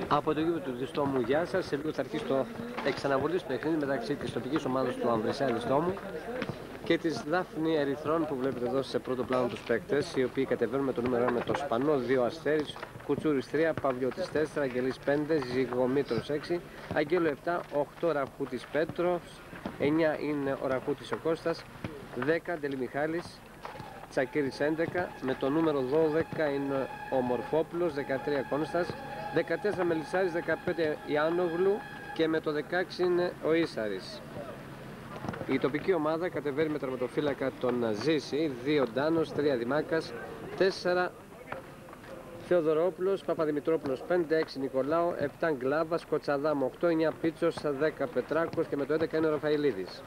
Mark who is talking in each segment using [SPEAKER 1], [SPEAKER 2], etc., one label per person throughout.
[SPEAKER 1] Από το γήπεδο του Διστόμου, γεια σας. Σε λίγο θα αρχίσει το εξαναβολής παιχνίδι μεταξύ της τοπικής ομάδας του Αμβρισσέα Διστόμου και της Δάφνη Ερυθρών που βλέπετε εδώ σε πρώτο πλάνο τους παίκτες, οι οποίοι κατεβαίνουν με το νούμερο 1 με το Σπανό 2 Αστέρης, Κουτσούρης 3, Παυλιώτης 4, Αγγελής 5, Ζυγομήτρος 6, Αγγέλου 7, 8 Ραχούτης Πέτρος, 9 είναι ο Ραχούτης ο Κώστας, 10 Ντελιμιχάλης, Τσακίρης 11, με το νούμερο 12 είναι ο Μορφόπουλος, 13 Κόνστας, 14 Μελισσάρης, 15 Ιάννογλου και με το 16 είναι ο Ίσαρης. Η τοπική ομάδα κατεβαίνει με τερματοφύλακα τον Ζήση, 2 Ντάνος, 3 Δημάκας, 4 Θεοδωρόπουλος, Παπαδημητρόπουλος 5, 6 Νικολάου, 7 Γκλάβας, Κοτσαδάμ 8, 9 Πίτσος, 10 Πετράκος και με το 11 είναι ο Ραφαηλίδης.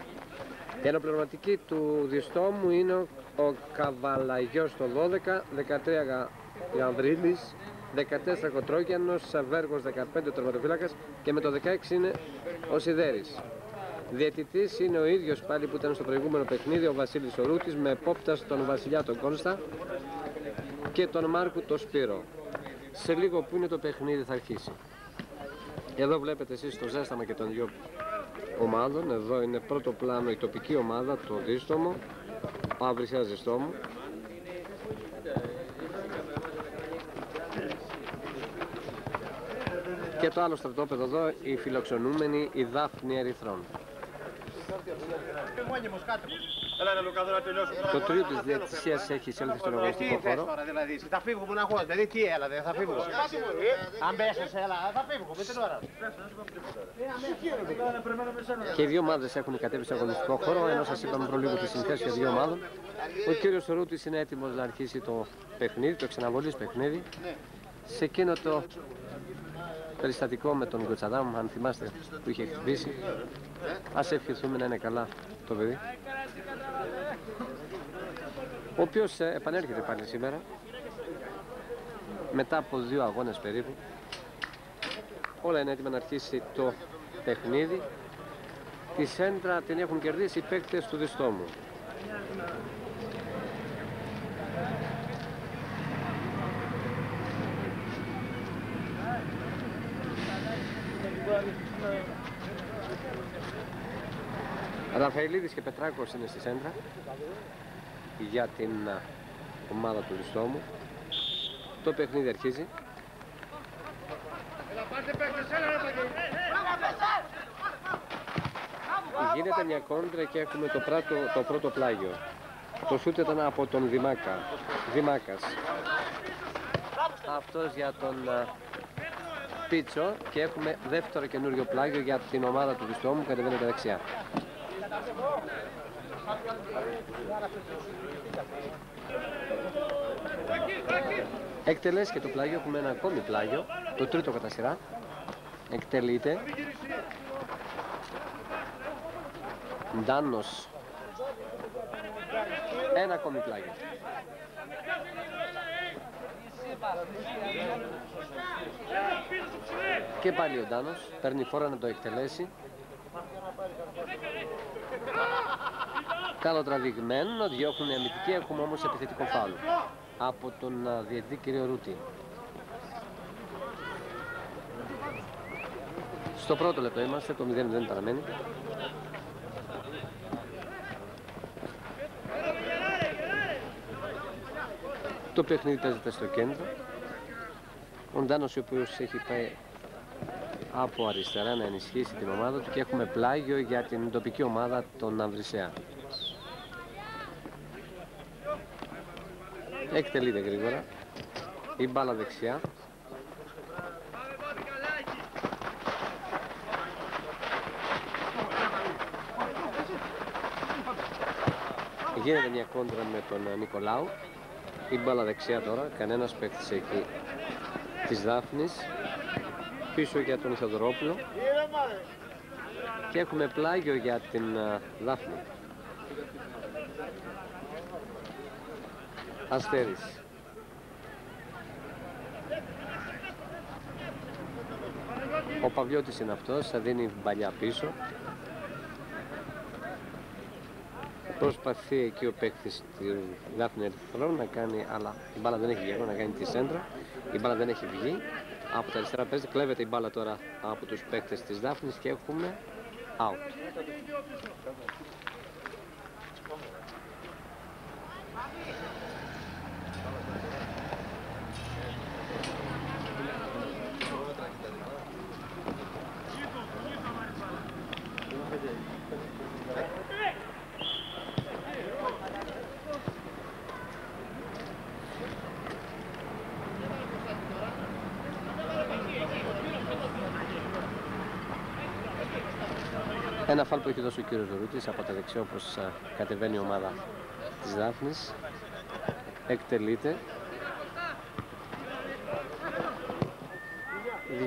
[SPEAKER 1] Η ενοπληρωματική του Διστόμου είναι ο Καβαλαγιός το 12, 13 Γαβρίλης, 14 Κοτρόκιανος, Σαβέργος 15 ο τερματοφύλακας και με το 16 είναι ο Σιδέρης. Διαιτητής είναι ο ίδιος πάλι που ήταν στο προηγούμενο παιχνίδι, ο Βασίλης Ορούτης, με επόπτας τον Βασιλιά τον Κόνστα και τον Μάρκου τον Σπύρο. Σε λίγο που είναι το παιχνίδι θα αρχίσει. Εδώ βλέπετε εσείς το ζέσταμα και των δύο ομάδων. Εδώ είναι πρώτο πλάνο η τοπική ομάδα, το Δίστομο, ο Αμβρισσέας Διστόμου. Και το άλλο στρατόπεδο εδώ, οι φιλοξενούμενοι, η Δάφνη Ερυθρών. Το τρίο της διαιτησίας έχει εισέλθει στον αγωνιστικό χώρο.
[SPEAKER 2] Θα φύγουμε να χωρώ, δηλαδή τι έλα, δεν θα φύγουμε. Αν πέσω σε έλα, θα φύγουμε με την ώρα.
[SPEAKER 1] Και οι δύο ομάδες έχουν κατέβει στον αγωνιστικό χώρο, ενώ σας είπαμε προλίγο τη συνθέση των δύο ομάδων. Ο κύριος Ρούτης είναι έτοιμος να αρχίσει το παιχνίδι, το εξαναβολής παιχνίδι. Σε εκείνο το περιστατικό με τον Κοτσαδάμ, αν θυμάστε, που είχε χτυπήσει, ας ευχηθούμε να είναι καλά το παιδί, ο οποίος επανέρχεται πάλι σήμερα μετά από 2 αγώνες περίπου. Όλα είναι έτοιμα να αρχίσει το παιχνίδι. Τη σέντρα την έχουν κερδίσει οι παίκτες του Διστόμου. Ραφαηλίδης και Πετράκος είναι στη σέντρα για την ομάδα του Διστόμου. Το παιχνίδι αρχίζει. Γίνεται μια κόντρα και έχουμε το πρώτο πλάγιο. Το σούτ ήταν από τον Δημάκας. Αυτός για τον Πίτσο και έχουμε δεύτερο καινούριο πλάγιο για την ομάδα του Διστόμου που κατεβαίνεται δεξιά. Εκτελέσει και το πλάγιο, έχουμε ένα ακόμη πλάγιο, το τρίτο κατά σειρά. Εκτελείται. Ντάνος. Ένα ακόμη πλάγιο. Και πάλι ο Ντάνος παίρνει φόρα να το εκτελέσει. Καλοτραβηγμένο, διώχνουν αμυντική, έχουμε όμως επιθετικό φάουλ από τον διαιτητή κύριο Ρούτη. Στο πρώτο λεπτό είμαστε, το 0-0 παραμένει. Το παιχνίδι παίζεται στο κέντρο. Ο Ντάνος, ο οποίος έχει πάει από αριστερά να ενισχύσει την ομάδα του, και έχουμε πλάγιο για την τοπική ομάδα των Αμβρισσέα. Εκτελείται γρήγορα η μπάλα δεξιά. Γίνεται μια κόντρα με τον Νικολάου. Η μπάλα δεξιά τώρα, κανένας παίκτης εκεί της Δάφνης. Πίσω για τον Θεοδωρόπουλο. Και έχουμε πλάγιο για την Δάφνη. Αστέρης. Ο Παυλιώτης είναι αυτός, θα δίνει μπαλιά πίσω. Προσπαθεί εκεί ο παίκτης του Δάφνη Ερυθρών να κάνει, αλλά η μπάλα δεν έχει βγει, να κάνει τη σέντρα. Η μπάλα δεν έχει βγει. Από τα αριστερά παίζει, κλέβεται η μπάλα τώρα από τους παίκτες της Δάφνης και έχουμε out. Ένα φάλ που έχει δώσει ο κύριος Δωρούτης από τα δεξιά, όπως κατεβαίνει η ομάδα της Δάφνης. Εκτελείται.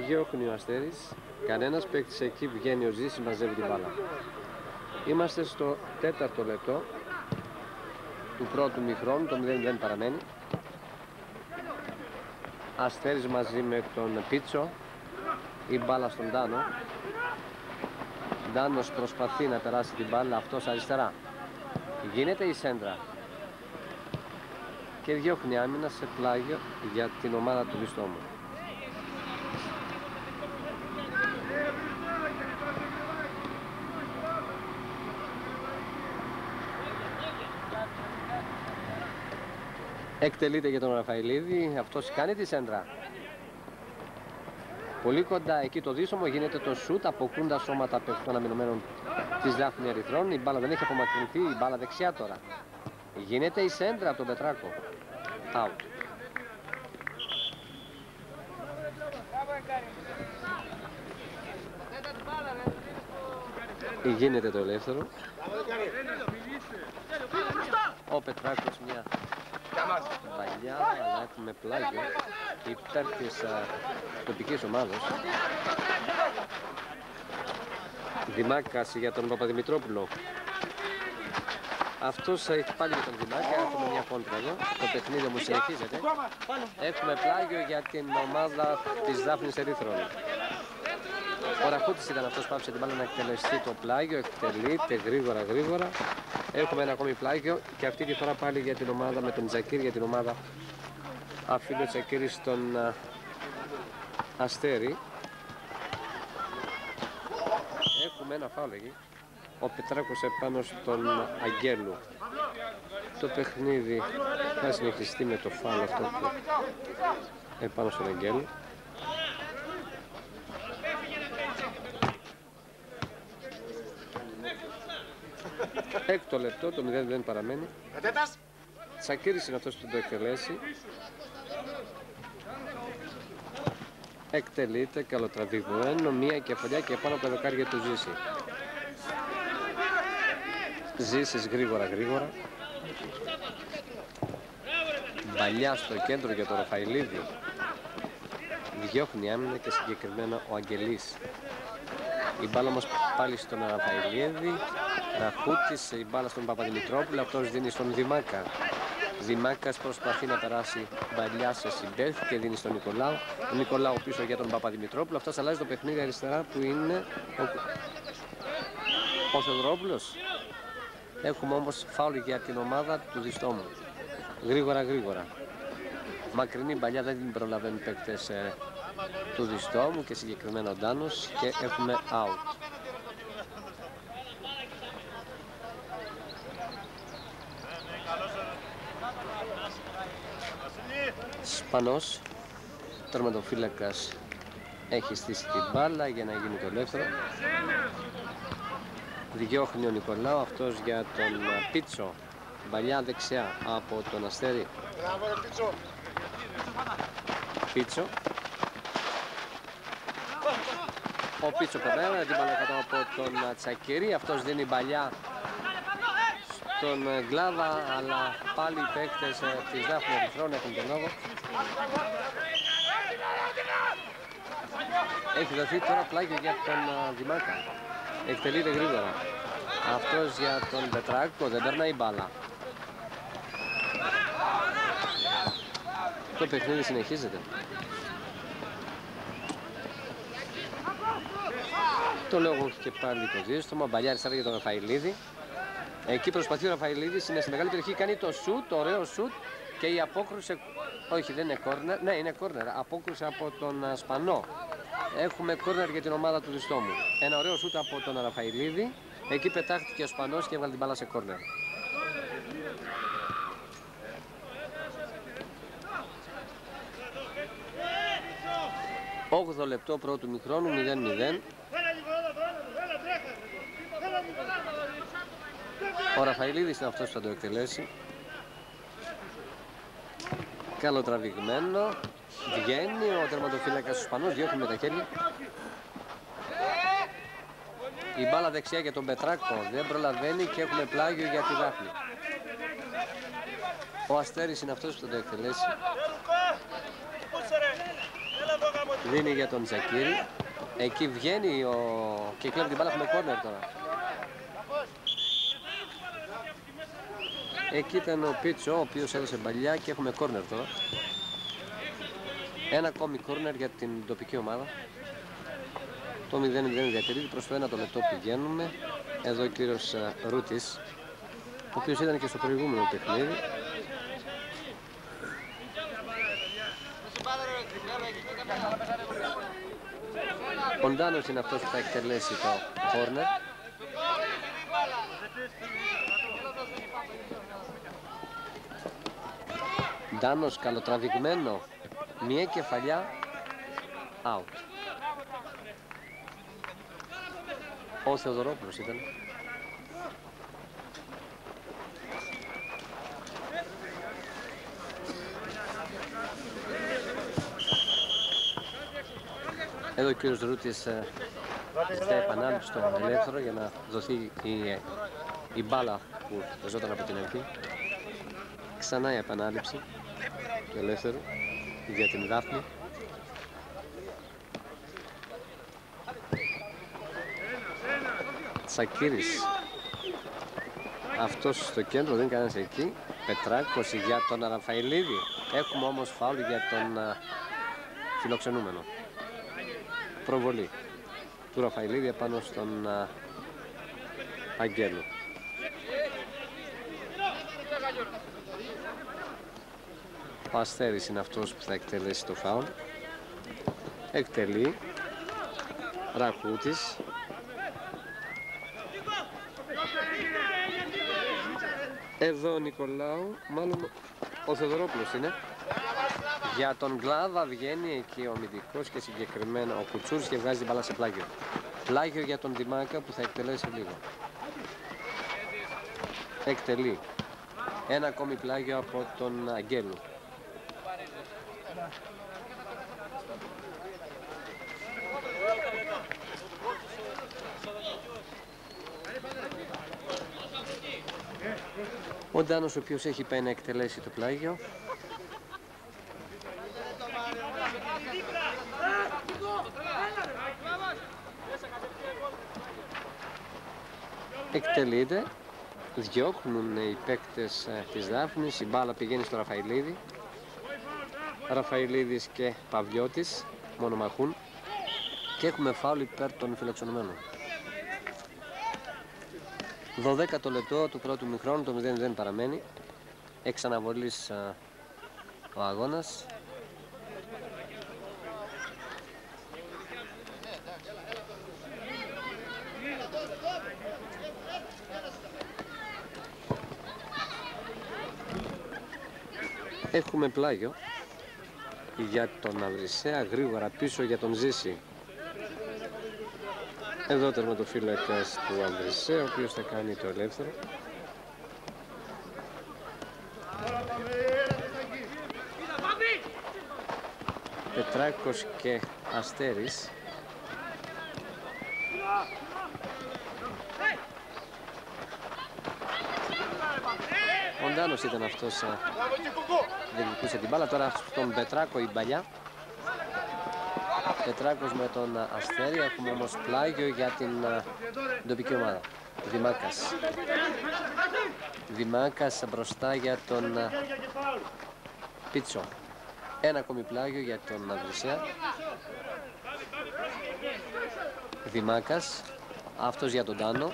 [SPEAKER 1] Διώχνει ο Αστέρης. Κανένας παίκτης εκεί, βγαίνει ο Ζήσης, μαζεύει την μπάλα. Είμαστε στο 4ο λεπτό του πρώτου μηχρόνου, το 0-0 παραμένει. Αστέρης μαζί με τον Πίτσο. Η μπάλα στον Ντάνο. Ντάνος προσπαθεί να περάσει την μπάλα, αυτός αριστερά. Γίνεται η σέντρα και διώχνει άμυνα σε πλάγιο για την ομάδα του Διστόμου. Εκτελείται για τον Ραφαηλίδη, αυτός κάνει τη σέντρα. Πολύ κοντά εκεί το Δίστομο, γίνεται το σούτ από κούντα σώματα παιχτών αμυνωμένων της Δάφνη Ερυθρών. Η μπάλα δεν έχει απομακρυνθεί, η μπάλα δεξιά τώρα. Γίνεται η σέντρα από τον Πετράκο. Out. Γίνεται το ελεύθερο. Ο Πετράκος μια παλιά, αλλά με πλάγιο υπέρ της τοπικής ομάδος. Δημάκας για τον Παπαδημητρόπουλο. Αυτός έχει πάλι για τον Δημάκα. Έχουμε μια κόντρα εδώ. Το παιχνίδι μου συνεχίζεται. Έχουμε πλάγιο για την ομάδα της Δάφνης Ερύθρων. Ο Ραχούτης ήταν αυτός που άφησε την μπάλα να εκτελεστεί το πλάγιο. Εκτελείται γρήγορα. Έχουμε ένα ακόμη πλάγιο και αυτή τη φορά πάλι για την ομάδα με τον Τζακίρ, για την ομάδα αφήνει ο Τζακίρ στον Αστέρι. Έχουμε ένα φάουλ εκεί. Ο Πετράκος επάνω στον Αγγέλου. Το παιχνίδι θα συνεχιστεί με το φάουλ αυτό που επάνω στον Αγγέλου. Έκτο λεπτό, το 0-0 παραμένει. Τσακίρης είναι αυτός που το εκτελέσει. Εκτελείται, καλοτραβηγμένο, μία κεφαλιά και πάνω από τα δοκάρια του Ζήση. Ζήσης γρήγορα. Μπαλιά στο κέντρο για τον Ραφαηλίδη. Διώχνει άμυνα και συγκεκριμένα ο Αγγελής. Η μπάλα μας πάλι στον Ραφαηλίδη. Ραχούτης, η μπάλα στον Παπαδημητρόπουλο, αυτός δίνει στον Δημάκα. Δημάκας προσπαθεί να περάσει μπαλιά σε συμπέθη και δίνει στον Νικολάου. Ο Νικολάου πίσω για τον Παπαδημητρόπουλο. Αυτός αλλάζει το παιχνίδι αριστερά που είναι ο Θεοδωρόπουλος. Έχουμε όμως φάουλ για την ομάδα του Διστόμου. Γρήγορα. Μακρινή μπαλιά, δεν την προλαβαίνουν παίκτες του Διστόμου και συγκεκριμένα ο Ντάνος και έχουμε out. Σπανός, τερματοφύλακας, έχει στήσει την μπάλα για να γίνει το ελεύθερο. Διώχνει ο Νικολάου, αυτός για τον Πίτσο. Μπαλιά δεξιά από τον Αστέρι. Πίτσο. Ο Πίτσο περνάει την μπάλα κάτω από τον Τσακίρη. Αυτός δίνει μπαλιά στον Γκλάβα, αλλά πάλι οι παίκτες της Δάφνη Ερυθρών έχουν τον λόγο. Έχει δοθεί τώρα πλάγιο για τον Δημάκα. Εκτελείται γρήγορα. Αυτός για τον Πετράκο, δεν περνάει μπάλα. Το παιχνίδι συνεχίζεται. Το λόγο έχει και πάλι το Δίστομο. Μπαλιά αριστερά για τον Ραφαηλίδη. Εκεί προσπαθεί ο Ραφαηλίδης, είναι στη μεγάλη περιοχή, κάνει το σουτ, το ωραίο σουτ Και η απόκρουση, όχι δεν είναι κόρνερ, ναι είναι κόρνερ, απόκρουση από τον Σπανό. Έχουμε κόρνερ για την ομάδα του Διστόμου. Ένα ωραίο σούτ από τον Ραφαηλίδη. Εκεί πετάχτηκε ο Σπανός και έβαλε την μπάλα σε κόρνερ. Όγδοο λεπτό πρώτου μηχρόνου, 0-0. Ο Ραφαηλίδης είναι αυτός που θα το εκτελέσει. Καλοτραβηγμένο. Βγαίνει ο τερματοφύλακας του Σπανός, διώχνει με τα χέρια. Η μπάλα δεξιά για τον Πετράκο, δεν προλαβαίνει και έχουμε πλάγιο για τη Δάφνη. Ο Αστέρης είναι αυτός που θα το εκτελέσει. Δίνει για τον Τζακίρη. Εκεί βγαίνει και κλέβει την μπάλα, έχουμε κόρνερ τώρα. Εκεί ήταν ο Πίτσο, ο οποίος έδωσε παλιά και έχουμε κόρνερ τώρα. Ένα ακόμη κόρνερ για την τοπική ομάδα. Το 0-0 διατηρείται, προς το 1 λεπτό πηγαίνουμε. Εδώ ο κύριος Ρούτης, ο οποίος ήταν και στο προηγούμενο παιχνίδι. Ο Ντάνος είναι αυτός που θα εκτελέσει το κόρνερ. Ντάνος καλοτραβηγμένο, μία κεφαλιά, out. Ο Θεοδωρόπουλος ήταν. Εδώ ο κύριος Ρούτης ζητάει επανάληψη στο ελεύθερο για να δοθεί η μπάλα που παίζονταν από την αρχή. Ξανά η επανάληψη του ελεύθερου για την Δάφνη. Τσακίρης, αυτός στο κέντρο, δεν είναι κανένας εκεί. Πετράκος για τον Ραφαηλίδη. Έχουμε όμως φάουλ για τον φιλοξενούμενο. Προβολή του Ραφαηλίδη επάνω στον Αγγέλου. Ο Αστέρης είναι αυτός που θα εκτελέσει το φάουλ. Εκτελεί. Ραχούτης. Εδώ ο Νικολάου, μάλλον ο Θεοδωρόπουλος είναι. Για τον Γκλάβα βγαίνει εκεί ο αμυντικός και συγκεκριμένα ο Κουτσούρης και βγάζει την μπάλα σε πλάγιο. Πλάγιο για τον Δημάκα που θα εκτελέσει λίγο. Εκτελεί. Ένα ακόμη πλάγιο από τον Αγγέλου. Ο Ντάνος, ο οποίος έχει πάει να εκτελέσει το πλάγιο. Εκτελείται. Διώχνουν οι παίκτες της Δάφνης. Η μπάλα πηγαίνει στο Ραφαηλίδη. Ραφαηλίδης και Παυλιώτης μονομαχούν. Και έχουμε φάουλ υπέρ των φιλοξενουμένων. 12ο λεπτό του πρώτου μηχρόνου, το 0-0 παραμένει. Εξ αναβολής ο αγώνας. Έχουμε πλάγιο για τον Ανδρισέα, γρήγορα πίσω για τον Ζήση. Εδώ τερματοφύλακας του Ανδρισέα, ο οποίος θα κάνει το ελεύθερο. Πετράκος και Αστέρης. Ο Ντάνος ήταν αυτός που διεκδικούσε την μπάλα. Τώρα στον Πετράκο η μπαλιά. Πετράκος με τον Αστέρη. Έχουμε όμως πλάγιο για την τοπική ομάδα. Δημάκας. Δημάκας μπροστά για τον Πίτσο. Ένα ακόμη πλάγιο για τον Ανδρισέα. Δημάκας. Αυτός για τον Ντάνο.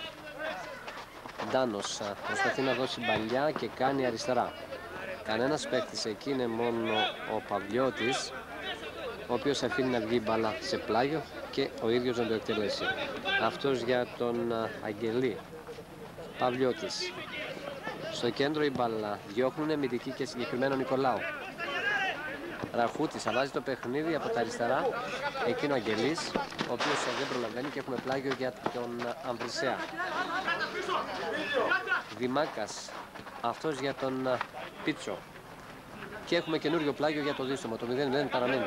[SPEAKER 1] Ντάνος προσπαθεί να δώσει μπαλιά και κάνει αριστερά. Κανένας παίκτης εκεί, είναι μόνο ο Παυλιώτης, ο οποίος αφήνει να βγει μπάλα σε πλάγιο και ο ίδιος να το εκτελέσει. Αυτός για τον Αγγελή. Παυλιώτης. Στο κέντρο η μπάλα, διώχνουν αμυντική και συγκεκριμένο Νικολάου. Ραχούτης αλλάζει το παιχνίδι από τα αριστερά, εκείνο ο Αγγελής, ο οποίος δεν προλαβαίνει και έχουμε πλάγιο για τον Αμβρισέα. Δημάκας, αυτός για τον Πίτσο. Και έχουμε καινούριο πλάγιο για το δίστομο, το 0-0 παραμένει.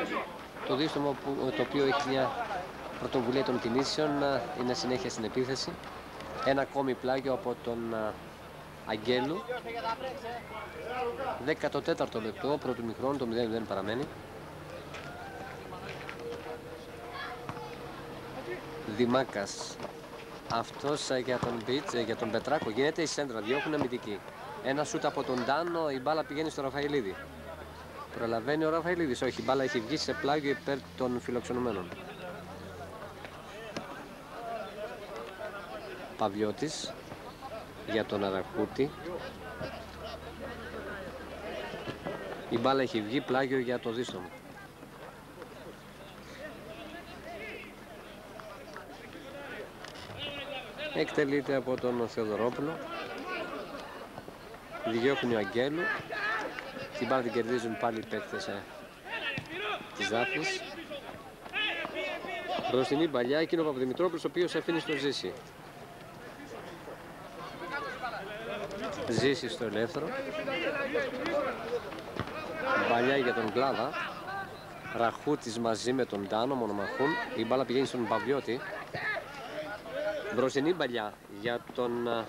[SPEAKER 1] Το δίστομο το οποίο έχει μια πρωτοβουλία των κινήσεων, είναι συνέχεια στην επίθεση. Ένα ακόμη πλάγιο από τον Αγγέλου. 14ο λεπτό πρώτου μικρόνου, το 0-0 παραμένει. Δημάκας, αυτός για τον Μπιτς, για τον Πετράκο. Γίνεται η σέντρα, διώχνουν αμυντική. Ένα σούτ από τον Τάνο, η μπάλα πηγαίνει στο Ραφαηλίδη. Προλαβαίνει ο Ραφαηλίδης, όχι, η μπάλα έχει βγει σε πλάγιο υπέρ των φιλοξενουμένων. Παυλιώτης για τον Αραχούτη. Η μπάλα έχει βγει, πλάγιο για το δίστομο. Εκτελείται από τον Θεοδωρόπουλο. Διώχνει ο Αγγέλου. Την μπάλα την κερδίζουν πάλι οι παίκτες της Δάφνης. Μπροστινή παλιά, εκείνο ο Παπαδημητρόπουλος, ο οποίος αφήνει στο Ζήση. Ζήση στο ελεύθερο. Παλιά για τον Κλάδα. Ραχούτης μαζί με τον Τάνο, μονομαχούν. Η μπάλα πηγαίνει στον Παυλιώτη. Μπροστινή παλιά για τον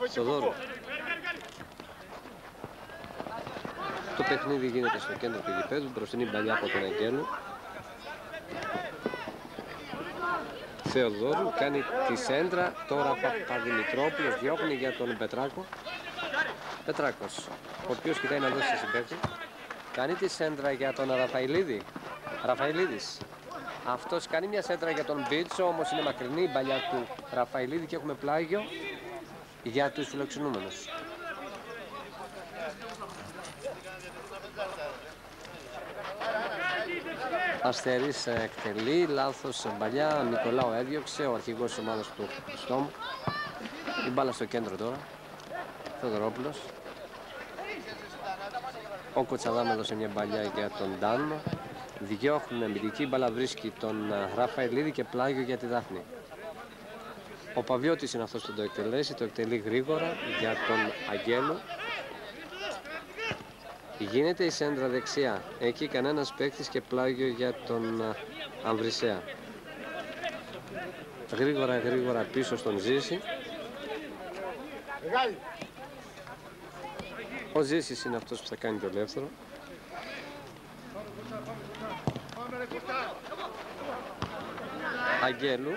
[SPEAKER 1] Θοδόρου. Το παιχνίδι γίνεται στο κέντρο του γηπέδου. Μπροστινή παλιά από τον Αγγέλου. Θεοδόρου κάνει τη σέντρα. Τώρα Παπαδημητρόπουλος διώχνει για τον Πετράκο. Πετράκος, ο οποίος κοιτάει να δώσει σε συμπέκτη. Κάνει τη σέντρα για τον Ραφαηλίδη. Ραφαηλίδης. Αυτός κάνει μια σέντρα για τον Μπίτσο, όμως είναι μακρινή η παλιά του Ραφαηλίδη και έχουμε πλάγιο για τους φιλοξενούμενους. Αστερής εκτελεί, λάθος παλιά, Νικολάου έδιωξε, ο αρχηγός της ομάδας του Στόμου. Η μπάλα στο κέντρο τώρα, Θεοδωρόπουλος. Ο Κοτσαδάμ έδωσε μια παλιά για τον Ντάνο. Διώχνουν αμυντική, μπάλα βρίσκει τον Ραφαηλίδη και πλάγιο για τη Δάφνη. Ο Παυλιώτης είναι αυτός που το εκτελέσει, το εκτελεί γρήγορα για τον Αγγέλου. Γίνεται η σέντρα δεξιά, εκεί κανένας παίκτης και πλάγιο για τον Αμβρισέα. Γρήγορα πίσω στον Ζήση. Ο Ζήσης είναι αυτός που θα κάνει το ελεύθερο. Αγγέλου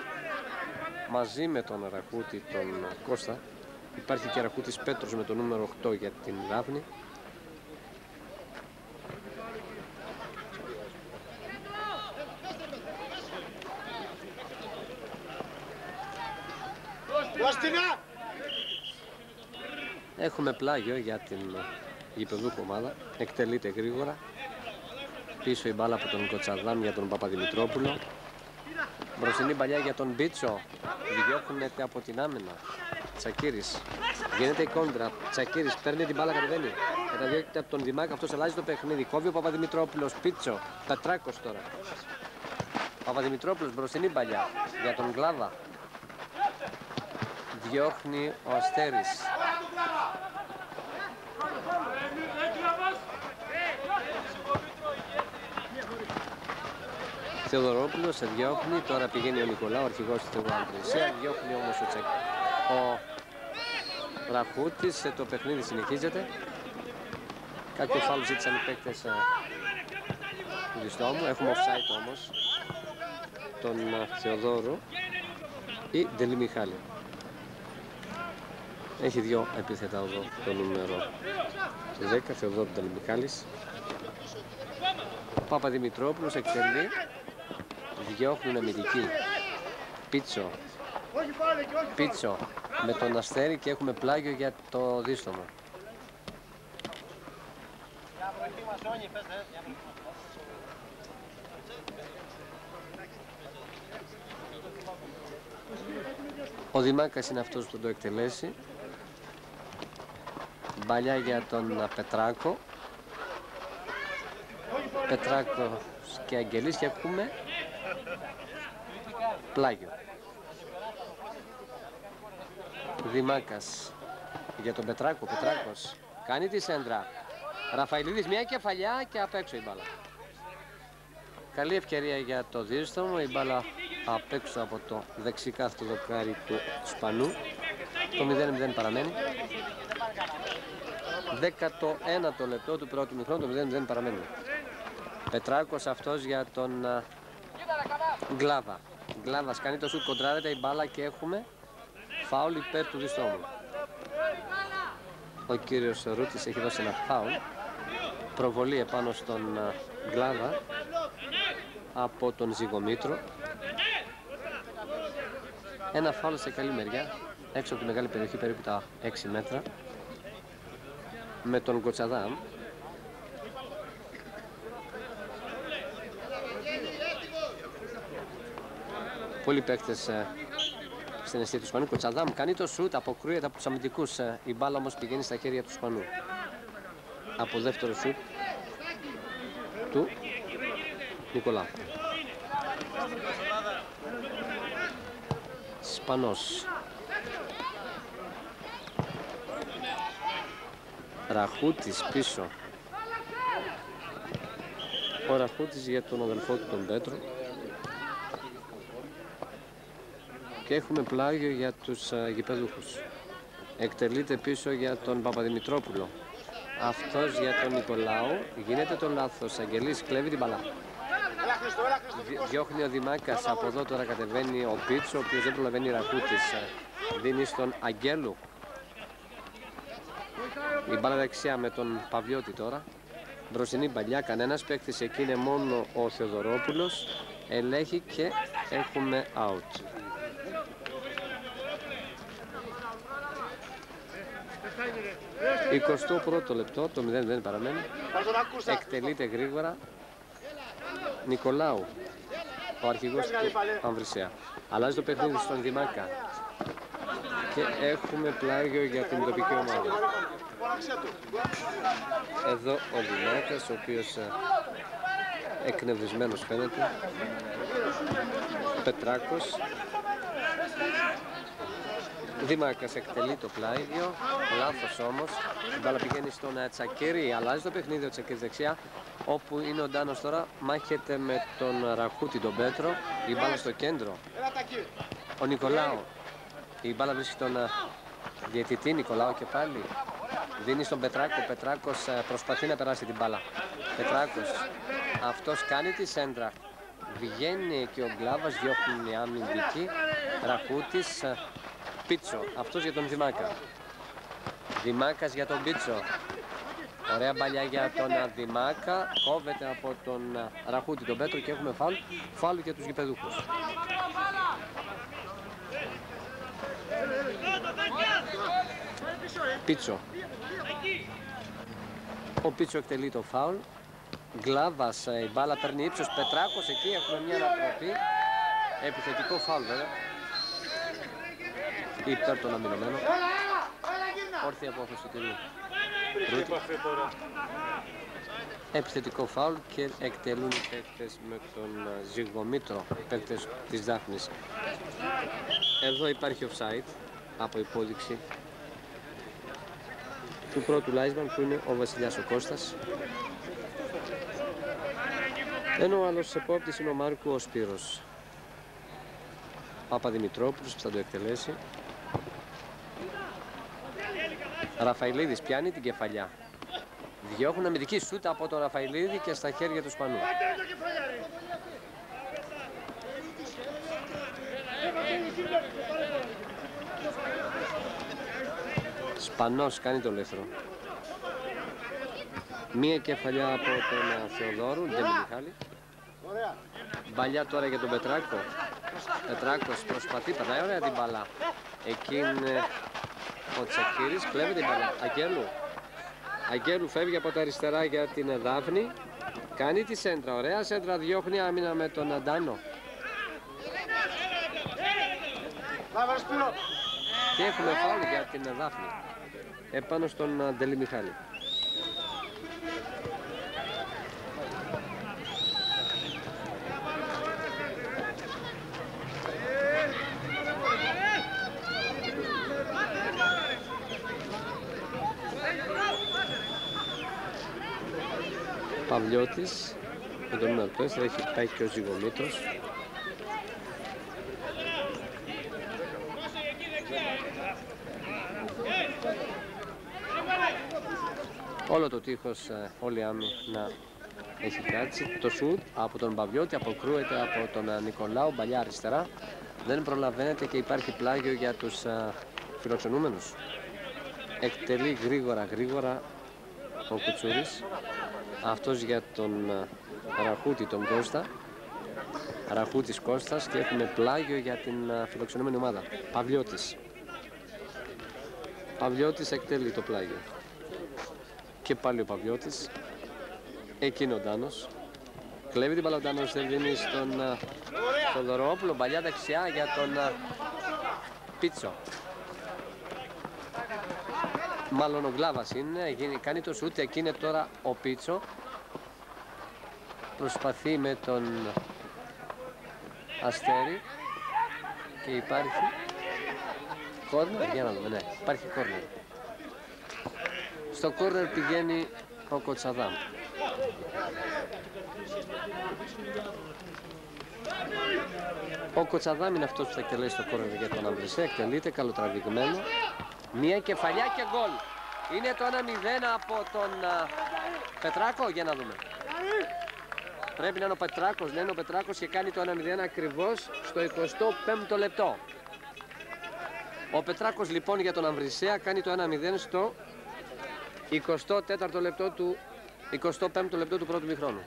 [SPEAKER 1] μαζί με τον Αραχούτη, τον Κώστα. Υπάρχει και Αραχούτης Πέτρος με το νούμερο 8 για την Δάφνη. Έχουμε πλάγιο για την γηπεδούχο ομάδα. Εκτελείται γρήγορα. Πίσω η μπάλα από τον Κοτσαδάμ για τον Παπαδημητρόπουλο. Μπροστινή παλιά για τον Μπίτσο. Διώχνεται από την άμυνα. Τσακίρης. Γίνεται η κόντρα. Τσακίρης παίρνει την μπάλα, κατεβαίνει. Καταδιώκεται από τον Δημάκ. Αυτός αλλάζει το παιχνίδι. Κόβει ο Παπαδημητρόπουλος. Πίτσο. Πετράκος τώρα. Παπαδημητρόπουλος μπροστινή παλιά για τον Κλάδα. Διώχνει ο Αστέρης. Θεοδωρόπουλος σε διώχνει, τώρα πηγαίνει ο Νικολάου, ο αρχηγός του Αμβρισέα, διώχνει όμως ο Ραχούτης, το παιχνίδι συνεχίζεται. Κάποιο φάουλ ζήτησαν οι παίκτες του Διστόμου, έχουμε offside όμως τον Θεοδόρου ή Ντελή Μιχάλη. Έχει δύο επίθετα εδώ το νούμερο 10, Θεοδόρου Ντελή Μιχάλης. Παπαδημητρόπουλος εκτελεί. Διώχνουν αμυντική. Πίτσο με τον Αστέρη και έχουμε πλάγιο για το δίστομο. Ο Δημάκας είναι αυτός που θα το εκτελέσει. Μπαλιά για τον Πετράκο. Πετράκος και Αγγελής και ακούμε πλάγιο. Δημάκας για τον Πετράκο. Πετράκος κάνει τη σέντρα. Ραφαηλίδης, μια κεφαλιά και απ' έξω η μπάλα. Καλή ευκαιρία για το δίστομο. Η μπάλα απ' έξω από το δεξικάθετο δοκάρι του Σπανού. Το 0-0 παραμένει. 19ο λεπτό του πρώτου μηχρόνου. Το 0-0 παραμένει. Πετράκος αυτός για τον Γκλάβα. Γκλάβας κάνει το σουτ, κοντράρεται η μπάλα και έχουμε φάουλ υπέρ του διστόμου. Ο κύριος Ρούτης έχει δώσει ένα φάουλ. Προβολή επάνω στον Γκλάβα από τον Ζυγομήτρο. Ένα φάουλ σε καλή μεριά, έξω από τη μεγάλη περιοχή, περίπου τα 6 μέτρα, με τον Κοτσαδάμ. Πολλοί παίκτες στην αιστεία του Σπανού. Κοτσαδάμ κάνει το σουτ, αποκρούεται από τους αμυντικούς. Η μπάλα όμως πηγαίνει στα χέρια του Σπανού. Από δεύτερο σουτ του Νικολάου. Σπανός. Ραχούτης πίσω. Ο Ραχούτης για τον αδελφό του τον Πέτρο. Και έχουμε πλάγιο για τους γηπεδούχους. Εκτελείται πίσω για τον Παπαδημητρόπουλο. Αυτός για τον Νικολάου. Γίνεται το λάθος. Αγγελής κλέβει την μπαλά. Διώχνει ο Δημάκας. Από εδώ τώρα κατεβαίνει ο Πίτσο, ο οποίος δεν προλαβαίνει. Ραχούτης δίνει στον Αγγέλου. Η μπάλα δεξιά με τον Παυλιώτη τώρα. Μπροστινή παλιά, κανένας παίκτης εκεί, είναι μόνο ο Θεοδωρόπουλος. Ελέγχει και έχουμε out. Εικοστό πρώτο λεπτό, το 0-0 παραμένει. Εκτελείται γρήγορα Νικολάου, ο αρχηγός του Αμβρισέα. Αλλάζει το παιχνίδι στον Δημάκα και έχουμε πλάγιο για την τοπική ομάδα. Εδώ ο Δημάκας, ο οποίος εκνευρισμένος φαίνεται. Πετράκος. Δημάκας εκτελεί το πλάγιο, λάθος όμως. Η μπάλα πηγαίνει στον Τσακίρη, αλλάζει το παιχνίδι ο Τσακίρης δεξιά, όπου είναι ο Ντάνος τώρα, μάχεται με τον Ραχούτη τον Πέτρο. Η μπάλα στο κέντρο. Ο Νικολάου. Η μπάλα βρίσκει τον διαιτητή Νικολάου και πάλι. Δίνει στον Πετράκο. Ο Πετράκος προσπαθεί να περάσει την μπάλα. Πετράκος. Αυτός κάνει τη σέντρα. Βγαίνει και ο Γκλάβας, διώχνει οι αμυντικοί. Ραχούτης. Πίτσο. Αυτός για τον Δημάκα. Δημάκας για τον Πίτσο. Ωραία μπαλιά για τον Δημάκα. Κόβεται από τον Ραχούτη τον Πέτρο και έχουμε φάουλ. Φάουλ για τους γηπεδούχους. Πίτσο. Ο Πίτσο εκτελεί το φάουλ. Γκλάβας, η μπάλα παίρνει ύψος. Πετράκος, εκεί έχουμε μια ανατροπή. Επιθετικό φάουλ βέβαια. Υπέρ των αμυνωμένων. Όρθια απόφαση του κυρίου Ρούτη. Επιθετικό φάουλ και εκτελούν οι παίκτες με τον Ζυγομήτρο, παίκτες της Δάφνης. Εδώ υπάρχει offside από υπόδειξη του πρώτου λάισμαν που είναι ο Βασιλιάς ο Κώστας. Ενώ ο άλλος επόπτης είναι ο Μάρκου ο Σπύρος. Παπαδημητρόπουλος που θα το εκτελέσει. Ραφαηλίδης πιάνει την κεφαλιά. Διώχνουν αμυντική σούτα από τον Ραφαηλίδη και στα χέρια του Σπανού. Σπανός κάνει το ελεύθερο. Μία κεφαλιά από τον Θεοδόρου, Ντέμι Μιχάλη. Μπαλιά τώρα για τον Πετράκο. Πετράκος προσπαθεί, περνάει ωραία την μπαλά. Εκεί είναι ο Τσακίρης, κλέβει την μπαλά. Αγγέλου. Αγγέλου φεύγει από τα αριστερά για την Δάφνη. Κάνει τη σέντρα, ωραία σέντρα, διώχνει άμυνα με τον Αντάνο. Και έχουμε φάουλ για την Δάφνη επάνω στον Ντελιμιχάλη. Παυλιώτης με το νούμερο 4, έχει πάει και ο Ζυγομήτρος. Όλο το τείχος, όλη η άμυνα έχει κάτσει. Το σουτ από τον Παυλιώτη αποκρούεται από τον Νικολάου, παλιά αριστερά. Δεν προλαβαίνεται και υπάρχει πλάγιο για τους φιλοξενούμενους. Εκτελεί γρήγορα ο Κουτσούρης. Αυτός για τον Ραχούτη, τον Κώστα. Ραχούτης Κώστας, και έχουμε πλάγιο για την φιλοξενούμενη ομάδα. Παυλιώτης. Παυλιώτης εκτελεί το πλάγιο. Και πάλι ο Παυλιώτης. Εκείνο ο Ντάνος. Κλέβει την μπάλα ο Ντάνος, δεν δίνει στον Θοδωρόπουλο. Παλιά δεξιά για τον Πίτσο. Μάλλον ο Γκλάβας είναι, κάνει το σούτ, εκείνη τώρα ο Πίτσο. Προσπαθεί με τον Αστέρι και υπάρχει κόρνερ, για να δούμε, ναι, υπάρχει κόρνερ. Στο κόρνερ πηγαίνει ο Κοτσαδάμ. Ο Κοτσαδάμ είναι αυτός που θα εκτελέσει το κόρνερ για τον Αμβρισέ, εκτελείται καλοτραβηγμένο. Μία κεφαλιά και γκολ. Είναι το 1-0 από τον Πετράκο, για να δούμε. Πρέπει να είναι ο Πετράκος, ναι, είναι ο Πετράκος και κάνει το 1-0 ακριβώς στο 25ο λεπτό. Ο Πετράκος λοιπόν για τον Αμβρισέα κάνει το 1-0 στο 24ο λεπτό του 25ο λεπτό του πρώτου μηχρόνου.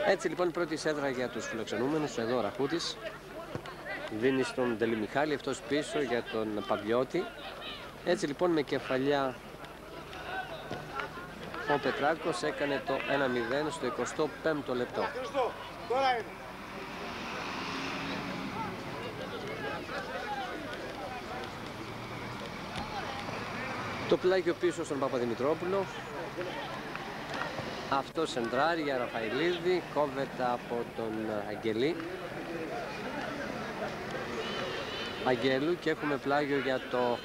[SPEAKER 1] Έτσι λοιπόν η πρώτη σέντρα για τους φιλοξενούμενους. Εδώ ο Ραχούτης δίνει στον Ντελιμιχάλη, αυτός πίσω για τον Παυλιώτη. Έτσι λοιπόν με κεφαλιά ο Πετράκος έκανε το 1-0 στο 25ο λεπτό. Το πλάγιο πίσω στον Παπαδημητρόπουλο. Αυτό σεντράρει για Ραφαηλίδη, κόβεται από τον Αγγελή. Αγγέλου και έχουμε πλάγιο για το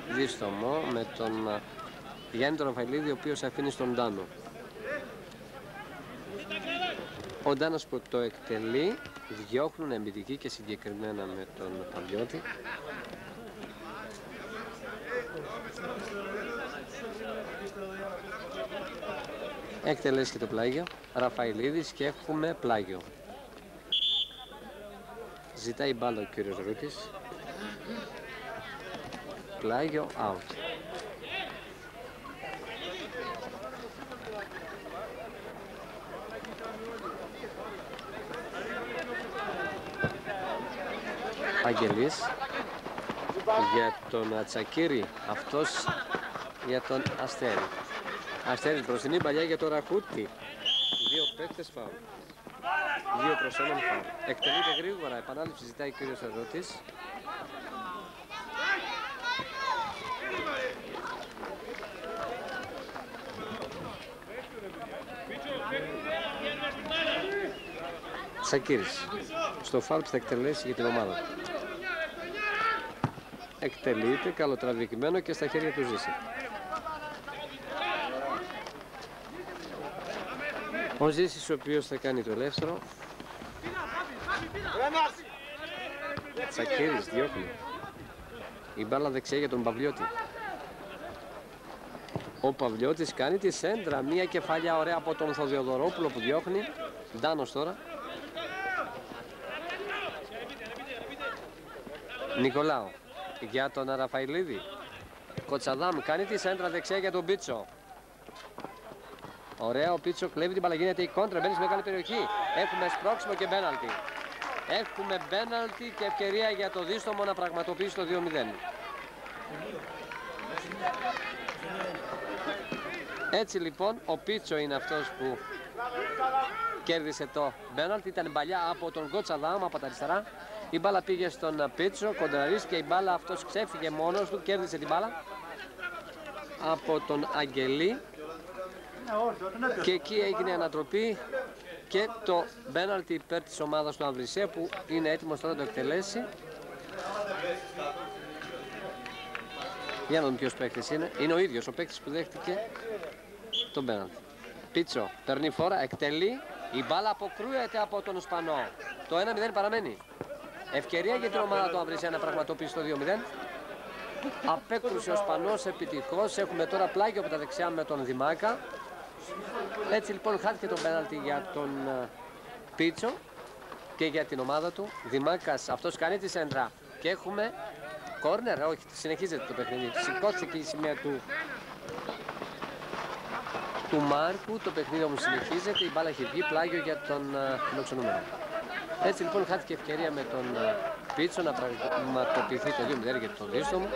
[SPEAKER 1] δίστομο με τον Γιάννη τον Ραφαηλίδη, ο οποίος αφήνει στον Ντάνο. Ο Ντάνος που το εκτελεί, διώχνουν αμυντική και συγκεκριμένα με τον Παυλιώτη. Εκτελέσει και το πλάγιο, Ραφαηλίδης και έχουμε πλάγιο. Ζητάει μπάλα ο κύριος Ρούτης. Πλάγιο, out. Αγγελής για τον Ατσακύρη, αυτός για τον Αστέρι. Αστέρις μπροστινή παλιά για τον Ραχούτη. Δύο παίκτες φάουλ. 2-1 φάουλ. Εκτελείται γρήγορα, επανάληψη ζητάει ο κύριος Ερώτης. Σακύρης στο φάουλ που θα εκτελέσει για την ομάδα. Εκτελείται, καλοτραβηγμένο και στα χέρια του Ζήση. Ο Ζήσης ο οποίος θα κάνει το ελεύθερο. Σακύρης διώχνει. Η μπάλα δεξιά για τον Παυλιώτη. Ο Παυλιώτης κάνει τη σέντρα. Μία κεφαλιά ωραία από τον Θοδωρόπουλο που διώχνει. Ντάνος τώρα. Νικολάου για τον Ραφαηλίδη. Κοτσαδάμ κάνει τη σέντρα δεξιά για τον Πίτσο. Ωραία, ο Πίτσο κλέβει την μπάλα, γίνεται η κόντρα, μπαίνει στη μεγάλη περιοχή. Έχουμε σπρώξιμο και πέναλτι. Έχουμε πέναλτι και ευκαιρία για το Δίστομο να πραγματοποιήσει το 2-0. Έτσι λοιπόν ο Πίτσο είναι αυτός που κέρδισε το πέναλτι. Ήταν παλιά από τον Κοτσαδάμ από τα αριστερά. Η μπάλα πήγε στον Πίτσο, κοντραρίστηκε η μπάλα, αυτός ξέφυγε μόνος του, κέρδισε την μπάλα από τον Αγγελή και εκεί έγινε ανατροπή και το πέναλτι υπέρ της ομάδας του Αμβρισέ που είναι έτοιμος τώρα να το εκτελέσει. Για να δούμε ποιος παίκτης είναι. Είναι ο ίδιος ο παίκτης που δέχτηκε τον πέναλτι. Πίτσο παίρνει φόρα, εκτελεί, η μπάλα αποκρούεται από τον Ισπανό. Το 1-0 παραμένει. Ευκαιρία για την ομάδα του Αμβρισέ να πραγματοποιήσει το 2-0. Απέκρουσε ο Ισπανός επιτυχώς. Έχουμε τώρα πλάγιο από τα δεξιά με τον Δημάκα. Έτσι λοιπόν χάθηκε το πέναλτι για τον Πίτσο και για την ομάδα του. Δημάκας αυτός κάνει τη σέντρα και έχουμε κόρνερ, όχι, συνεχίζεται το παιχνίδι. Σηκώθηκε η σημαία του Μάρκου, το παιχνίδι όμως συνεχίζεται, η μπάλα έχει βγει, πλάγιο για τον φιλοξενούμενο. Έτσι λοιπόν χάθηκε ευκαιρία με τον Πίτσο να πραγματοποιηθεί το 2-0 για το Δίστομο.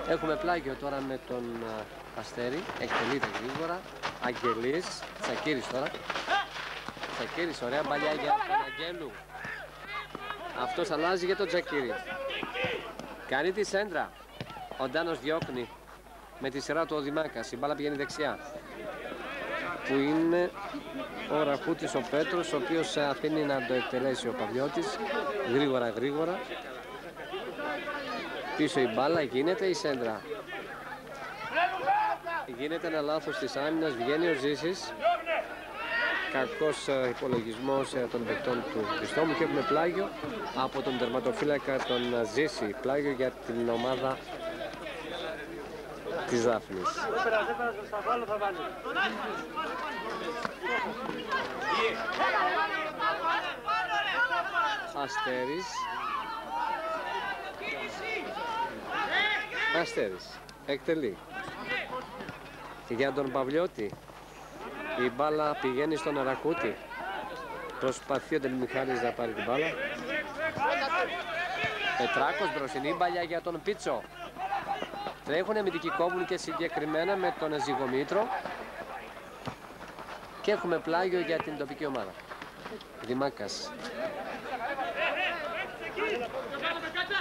[SPEAKER 1] Έχουμε πλάγιο τώρα με τον Αστέρι, εκτελείται γρήγορα, Αγγελής, Τσακίρης τώρα. Τσακίρης, ωραία μπαλιά για τον Αγγέλου. Αυτός αλλάζει για τον Τσακίρη. Κάνει τη σέντρα. Ο Ντάνος διώχνει με τη σειρά του ο Δημάκας. Η μπάλα πηγαίνει δεξιά. Που είναι ο Ραχούτης ο Πέτρος, ο οποίος αφήνει να το εκτελέσει ο Παυλιώτης. Γρήγορα γρήγορα. Πίσω η μπάλα, γίνεται η σέντρα. Γίνεται ένα λάθος της άμυνας, βγαίνει ο Ζήσης. Κακός υπολογισμός των παικτών του Χριστόμου και έχουμε πλάγιο από τον τερματοφύλακα τον Ζήση. Πλάγιο για την ομάδα της Δάφνης. Αστέρης. Αστέρης. Εκτελεί. Για τον Παυλιώτη. Η μπάλα πηγαίνει στον Αρακούτη. Προσπαθεί ο Τελμιχάλης να πάρει την μπάλα. Πετράκος, μπροστινή μπαλιά για τον Πίτσο. Τρέχουν αμυντικοί κόβουν και συγκεκριμένα με τον Ζυγομήτρο. Και έχουμε πλάγιο για την τοπική ομάδα. Δημάκας.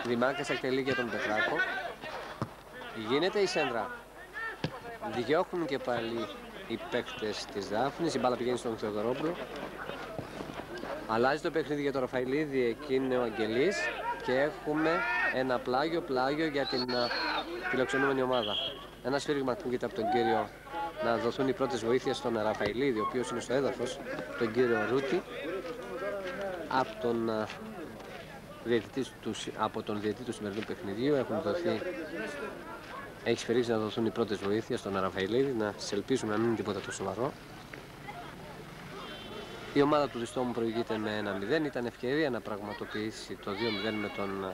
[SPEAKER 1] Δημάκας εκτελεί για τον Πετράκο. Γίνεται η σέντρα. Διώχνουν και πάλι οι παίκτες της Δάφνης. Η μπάλα πηγαίνει στον Θεοδωρόπουλο. Αλλάζει το παιχνίδι για τον Ραφαηλίδη. Εκεί είναι ο Αγγελής. Και έχουμε ένα πλάγιο για την φιλοξενούμενη ομάδα. Ένα σφύριγμα ακούγεται από τον κύριο να δοθούν οι πρώτες βοήθειες στον Ραφαηλίδη, ο οποίος είναι στο έδαφος, τον κύριο Ρούτη, από τον διαιτητή του σημερινού παιχνιδιού. Έχει σφυρίξει να δοθούν οι πρώτες βοήθειες στον Ραφαηλίδη, να σας ελπίσουμε να μην είναι τίποτα το σοβαρό. Η ομάδα του Διστόμου προηγείται με 1-0. Ήταν ευκαιρία να πραγματοποιήσει το 2-0 με τον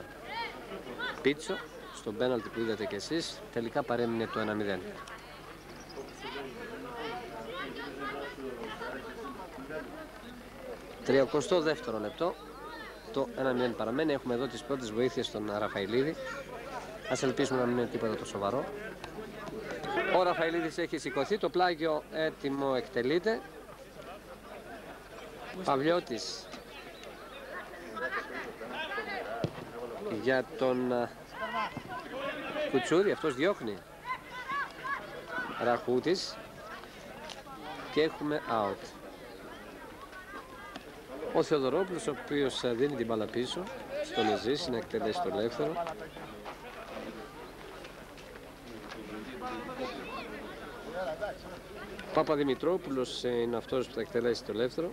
[SPEAKER 1] Πίτσο. Στον πέναλτι που είδατε κι εσείς, τελικά παρέμεινε το 1-0. Τριοκοστό δεύτερο λεπτό, το 1-0 παραμένει. Έχουμε εδώ τις πρώτες βοήθειες στον Ραφαηλίδη. Ας ελπίσουμε να μην είναι τίποτα το σοβαρό. Ο Ραφαηλίδης έχει σηκωθεί, το πλάγιο έτοιμο εκτελείται. Παυλιώτης για τον Κουτσούρη, αυτός διώχνει. Ραχούτης και έχουμε out. Ο Θεοδωρόπουλος, ο οποίος δίνει την μπάλα πίσω στον Εζήση να εκτελέσει το ελεύθερο. Παπαδημητρόπουλος είναι αυτός που θα εκτελέσει το ελεύθερο.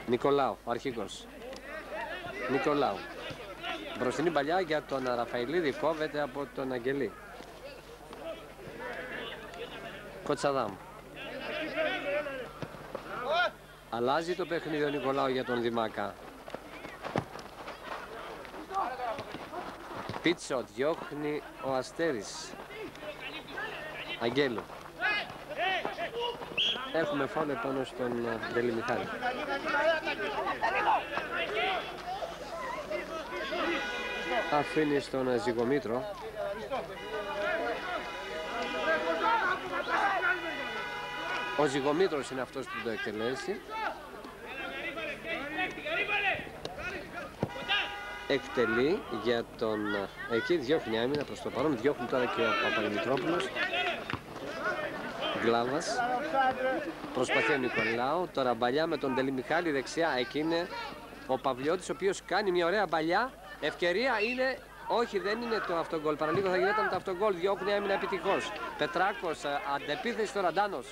[SPEAKER 1] Νικολάου, ο αρχηγός. Νικολάου. Μπροστινή παλιά για τον Ραφαηλίδη, κόβεται από τον Αγγελή. Κοτσαδάμ. Αλλάζει το παιχνίδι ο Νικολάου για τον Δημάκα. Πίτσο, διώχνει ο Αστέρης. Αγγέλου. Έχουμε φάουλ επάνω στον Δελιμιχάλη. Αφήνει στον Ζυγομήτρο. Ο Ζυγομήτρος είναι αυτός που το εκτελέσει. Εκτελεί για τον... Εκεί διώχνει άμυνα προς το παρόν. Διώχνει τώρα και ο Παπαδημητρόπουλος. Γκλάβας. Προσπαθεί ο Νικολάου. Τώρα μπαλιά με τον Δελιμιχάλη δεξιά. Εκεί είναι ο Παυλιώτης, ο οποίος κάνει μια ωραία μπαλιά. Ευκαιρία είναι... Όχι, δεν είναι το αυτογκόλ. Παραλίγο θα γινόταν το αυτογκόλ. Διώχνει άμυνα επιτυχώς. Πετράκος, αντεπίθεση τώρα Ντάνος.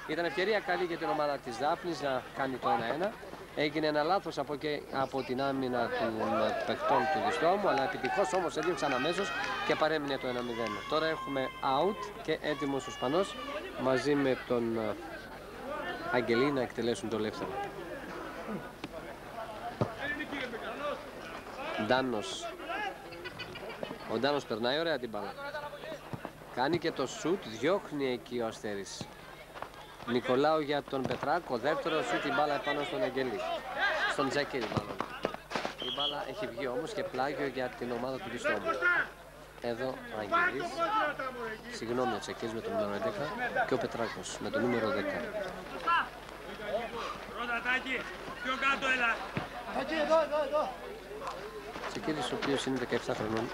[SPEAKER 1] Ήταν ευκαιρία καλή για την ομάδα της Δάφνης να κάνει το 1-1. Έγινε ένα λάθος από την άμυνα των παιχτών του Διστόμου, αλλά επιτυχώς όμως έδιωξαν αμέσως και παρέμεινε το 1-0. Τώρα έχουμε out και έτοιμος ο Σπανός μαζί με τον Αγγελή να εκτελέσουν το ελεύθερο. Ντάνος. Ο Ντάνος περνάει ωραία την μπάλα. Κάνει και το σουτ, διώχνει εκεί ο Αστέρης. Νικολάου για τον Πετράκο, δεύτερο σουτ, την μπάλα επάνω στον Αγγελή. Στον Τζέκερη μάλλον. Η μπάλα έχει βγει όμως και πλάγιο για την ομάδα του Διστόμου. Εδώ ο Αγγελής, συγγνώμη ο Τζέκερης με το νούμερο 11 και ο Πετράκος με το νούμερο 10. Τζέκερης ο οποίος είναι 17 χρονών.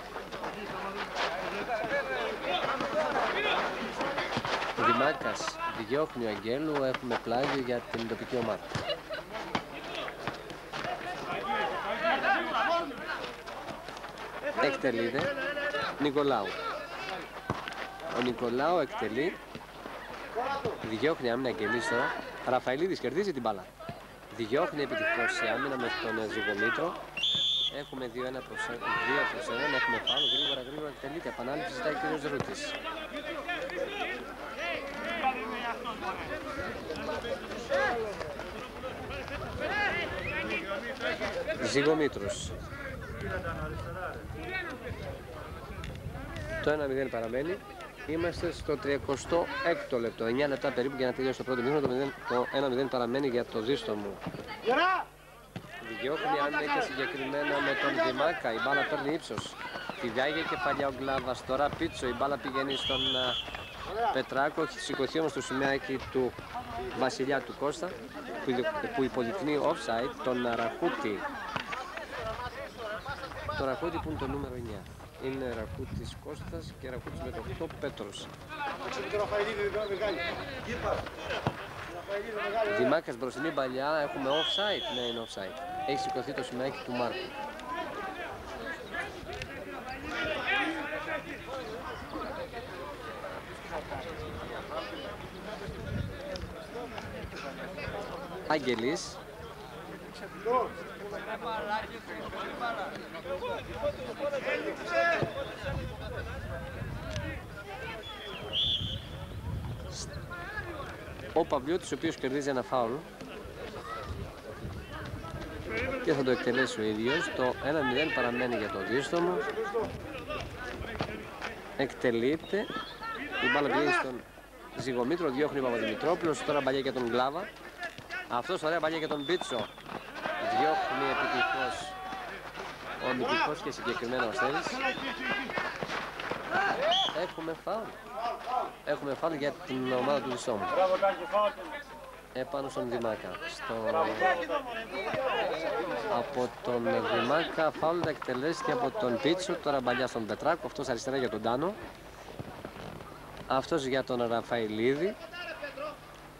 [SPEAKER 1] Ο Δημάκας διώχνει ο Αγγέλου, έχουμε πλάγιο για την τοπική ομάδα. Εκτελείται Νικολάου. Ο Νικολάου εκτελεί, διώχνει άμυνα Αγγελής τώρα. Ραφαηλίδης κερδίζει την μπάλα. Διώχνει επιτυχώς η άμυνα με τον Ζυγομήτρο. Έχουμε 2-1 προς 1, έχουμε φάουλ, γρήγορα εκτελείται. Επανάληψη ζητάει ο κ. Ρούτης. Ζυγομήτρος. Το 1-0 παραμένει. Είμαστε στο 36ο λεπτό. 9 λεπτά περίπου για να τελειώσει το πρώτο μήχρονο. Το 1-0 παραμένει για το Δίστομο. Διώχνει άμυνα και συγκεκριμένα με τον Δημάκα. Η μπάλα παίρνει ύψος. Τη διάγει κεφαλιά ο Γκλάβας. Τώρα Πίτσο. Η μπάλα πηγαίνει στον Πετράκο. Έχει σηκωθεί όμως το σημαίακι του Βασιλιά του Κώστα που υποδεικνύει offside τον Ραχούτη. Το Ραχούτη που είναι το νούμερο 9. Είναι Ραχούτης Κώστας και Ραχούτης με το 8 Πέτρος. Δημάκας μπροστινή παλιά, έχουμε offside. Ναι, είναι offside. Έχει σηκωθεί το σημαίακι του Μάρκου. Αγγελής. Ο Παυλιώτης, ο οποίος κερδίζει ένα φάουλ και θα το εκτελέσει ο ίδιος. Το 1-0 παραμένει για το Δίστομο. Εκτελείται. Η μπάλα πηγαίνει στον Ζυγομήτρο, διώχνει ο Παπαδημητρόπουλος. Τώρα μπαλιά για τον Γκλάβα. Αυτός ωραία μπαλιά για τον Πίτσο. Διώχνει επιτυχώς ο Μητυχός και συγκεκριμένα ο Στέλης. Έχουμε φάουλ. Έχουμε φάουλ για την ομάδα του Διστόμου. Επάνω στον Δημάκα. Από τον Δημάκα φάουλ θα εκτελέσει από τον Πίτσο. Τώρα μπαλιά στον Πετράκο. Αυτός αριστερά για τον Τάνο. Αυτός για τον Ραφαηλίδη.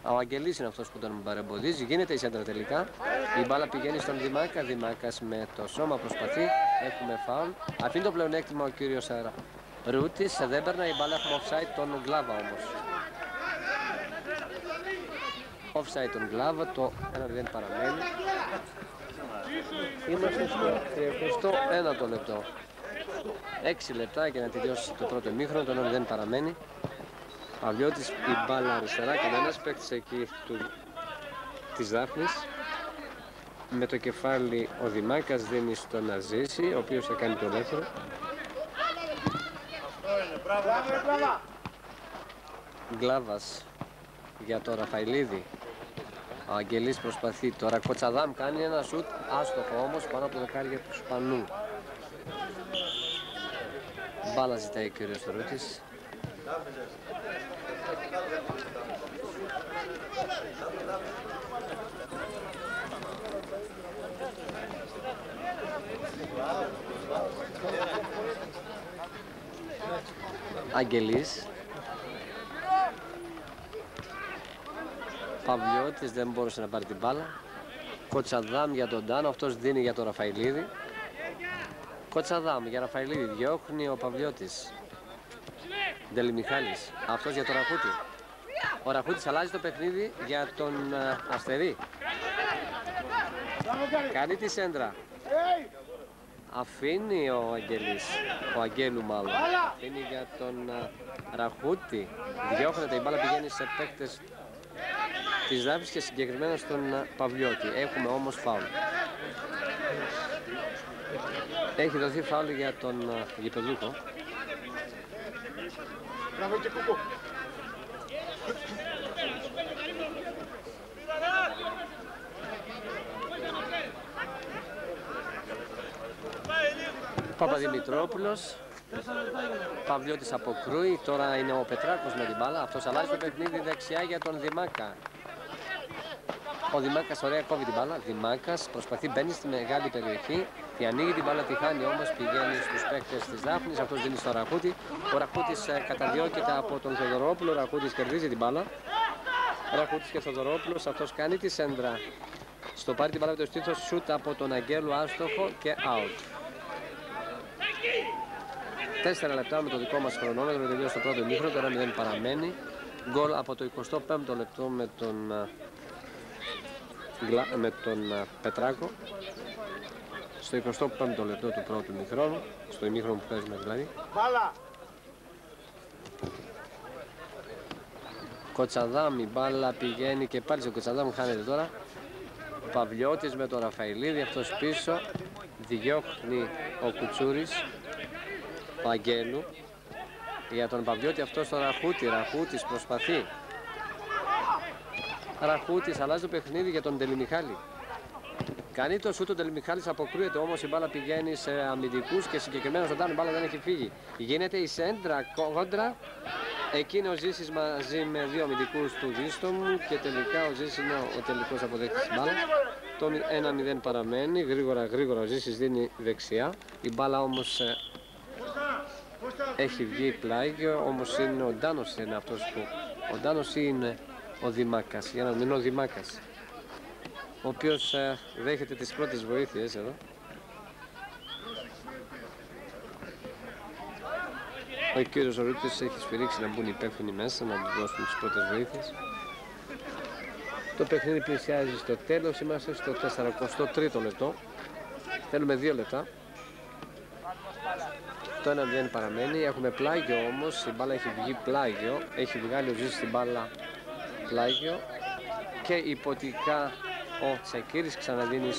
[SPEAKER 1] Ο Αγγελής είναι αυτός που τον παρεμποδίζει. Γίνεται η σέντρα τελικά. Η μπάλα πηγαίνει στον Δημάκα. Δημάκας με το σώμα προσπαθεί. Έχουμε φάουλ. Αφήνει το πλεονέκτημα ο κύριος Ρούτης. Δεν περνάει η μπάλα. Έχουμε offside τον Γκλάβα όμως. Offside τον Γκλάβα. Το 1-0 παραμένει. Είμαστε στο 31ο λεπτό. 6 λεπτά για να τελειώσει το πρώτο ημίχρονο. Το 1-0 παραμένει. Παυλιώτης η μπάλα αριστερά και ένας παίκτης εκεί της Δάφνης. Με το κεφάλι ο Δημάκας δίνει στον Αζήση, ο οποίος θα κάνει το ελεύθερο. Γκλάβας για το Ραφαηλίδη. Ο Αγγελής προσπαθεί τώρα. Κοτσαδάμ κάνει ένα σουτ άστοχο όμως πάνω από το δεκάρι του Σπανού. Μπάλα ζητάει ο κύριος Ρούτης. Αγγελής. Παυλιώτης δεν μπορούσε να πάρει την μπάλα. Κοτσαδάμ για τον Τάνο, αυτός δίνει για τον Ραφαηλίδη. Κοτσαδάμ για Ραφαηλίδη, διώχνει ο Παυλιώτης. Ντελιμιχάλης, αυτός για τον Ραχούτη. Ο Ραχούτης αλλάζει το παιχνίδι για τον Αστερί. Κάνει τη σέντρα. Αφήνει ο Αγγελής, ο Αγγέλου μάλλον. Αφήνει για τον Ραχούτη. Διώχνεται, η μπάλα πηγαίνει σε παίκτες της Δάφης και συγκεκριμένα στον Παυλιώτη. Έχουμε όμως φάουλ. Έχει δοθεί φάουλ για τον γηπεδούχο. Παπαδημητρόπουλος. Παυλιώτης αποκρούει, τώρα είναι ο Πετράκος με την μπάλα. Αυτός αλλάζει το παιχνίδι δεξιά για τον Δημάκα. Ο Δημάκας ωραία κόβει την μπάλα. Δημάκας προσπαθεί, μπαίνει στη μεγάλη περιοχή. Τη ανοίγει την μπάλα, τη χάνει όμως, πηγαίνει στους παίκτες της Δάφνης. Αυτός δίνει στο Ραχούτη. Ο Ραχούτης καταδιώκεται από τον Θοδωρόπουλο. Ο Ραχούτης κερδίζει την μπάλα. Ραχούτης και Θοδωρόπουλος. Αυτός κάνει τη σέντρα. Στο πάρει την μπάλα με το στήθος, σούτ από τον Αγγέλου, άστοχο και out. 4 λεπτά με το δικό μας χρονόμετρο, τελείωσε το πρώτο ημίχρονο, τώρα 0 παραμένει. Γκολ από το 25ο λεπτό με τον Πετράκο. Στο 25ο λεπτό του πρώτου ημίχρονου, στο ημίχρονο που παίζουμε δηλαδή. Κοτσαδάμ, η μπάλα πηγαίνει και πάλι στο Κοτσαδάμ, χάνεται τώρα. Παυλιώτης με τον Ραφαηλίδη, αυτός πίσω. Διώχνει ο Κουτσούρης, ο Αγγέλου. Για τον Παυλιώτη, αυτό στο Ραχούτη. Ραχούτης προσπαθεί. Ραχούτης αλλάζει το παιχνίδι για τον Ντελιμιχάλη. Κάνει το σούτ, ο Ντελιμιχάλης αποκρούεται, όμως η μπάλα πηγαίνει σε αμυντικούς και συγκεκριμένα στον Τάνο η μπάλα δεν έχει φύγει. Γίνεται η σέντρα κόντρα. Εκεί είναι ο Ζήσης μαζί με δύο αμυντικούς του Δίστομου και τελικά ο Ζήσης είναι ο τελικός αποδέκτης της μπάλας. Το 1-0 παραμένει, γρήγορα ο Ζήσης δίνει δεξιά. Η μπάλα όμως έχει βγει πλάγιο, όμως είναι ο Ντάνος είναι αυτός που... Ο Ντάνος είναι ο Δημάκας, για να μην είναι ο Δημάκας, ο οποίος δέχεται τις πρώτες βοήθειες εδώ. Ο κύριος Ρούτης έχει σφυρίξει να μπουν οι υπεύθυνοι μέσα, να του δώσουν τις πρώτες βοήθειες. Το παιχνίδι πλησιάζει στο τέλος, είμαστε στο 43ο λεπτό. Θέλουμε 2 λεπτά. Το 1-0 παραμένει, έχουμε πλάγιο όμως, η μπάλα έχει βγει πλάγιο, έχει βγάλει ο Ζήσης την μπάλα πλάγιο και υποτικά ο Τσακύρης ξαναδίνει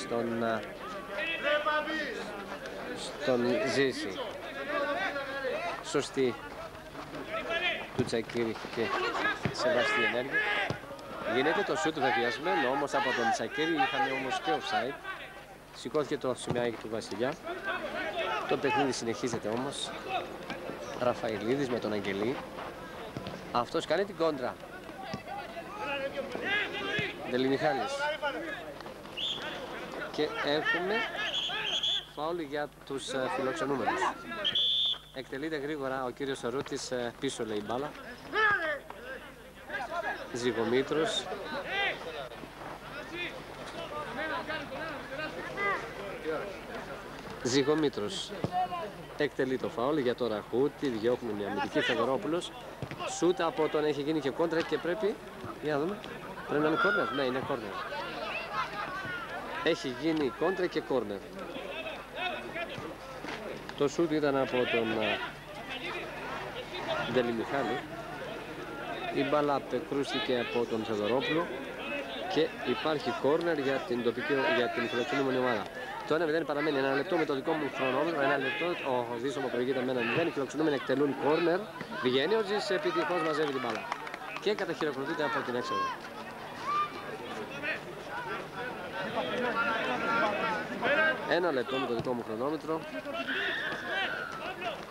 [SPEAKER 1] στον Ζήση. Σωστή του Τσακύρη και σεβαστή ενέργεια. Γίνεται το σούτ βεβαιασμένο όμως από τον Τσακύρη, είχαμε όμως και offside. Σηκώθηκε το σημειάκι του Βασιλιά. Το παιχνίδι συνεχίζεται όμως. Ραφαηλίδης με τον Αγγελή. Αυτός κάνει την κόντρα. Ντελιμιχάλης. Και έχουμε φάουλ για τους φιλοξενούμενους. Εκτελείται γρήγορα ο κύριος Ρούτης, πίσω λέει μπάλα. Ζυγομήτρος. Ζυγομήτρος εκτελεί το φάουλ για το Ραχούτη, διώχνει μια αμυντική. Θεοδωρόπουλος. Σούτα από τον έχει γίνει και κόντρα και πρέπει, για να δούμε, πρέπει να είναι κόρνερ, ναι είναι κόρνερ. Έχει γίνει κόντρα και κόρνερ. Το σούτ ήταν από τον Ντελιμιχάλη. Η μπάλα απεκρούστηκε από τον Θεοδωρόπουλο και υπάρχει κόρνερ για την φιλοξενούμενη ομάδα. Το 1-0 παραμένει, 1 λεπτό με το δικό μου χρονόμετρο, 1 λεπτό, ο Δίσομο προηγείται με 1-0, οι φιλοξενούμενοι εκτελούν κόρνερ, βγαίνει ο Τζις, επιτυχώς μαζεύει την μπάλα και καταχειροκροτείται από την έξοδο. Ένα λεπτό με το δικό μου χρονόμετρο.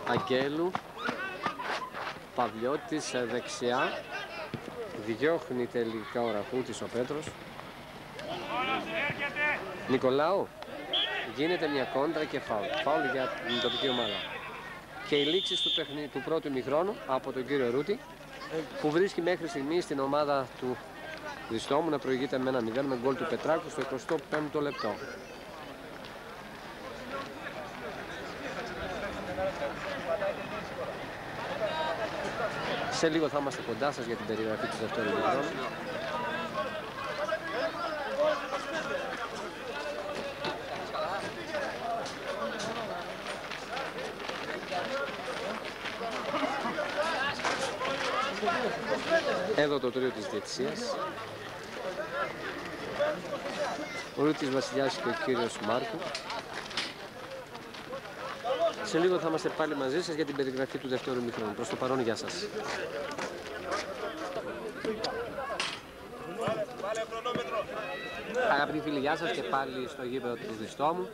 [SPEAKER 1] Αγγέλου. Παυλιώτης δεξιά. Διώχνει τελικά ο Ραχούτης ο Πέτρος. Νικολάου. Γίνεται μια κόντρα και φάουλ. Φάουλ για την τοπική ομάδα. Και οι λήξεις του πρώτου ημιχρόνου από τον κύριο Ρούτη, που βρίσκει μέχρι στιγμή στην ομάδα του Διστόμου να προηγείται με 1-0 με γκολ του Πετράκου στο 25ο λεπτό. Σε λίγο θα είμαστε κοντά σας για την περιγραφή του δεύτερου ημιχρόνου. Εδώ το τρίο της διαιτησίας. Ο Ρούτης Βασιλιάς και ο κύριος Μάρκου. Σε λίγο θα είμαστε πάλι μαζί σας για την περιγραφή του δεύτερου ημιχρόνου. Προς το παρόν, γεια σας. Αγαπητοί φίλοι, γεια σας και πάλι στο γήπεδο του Διστόμου.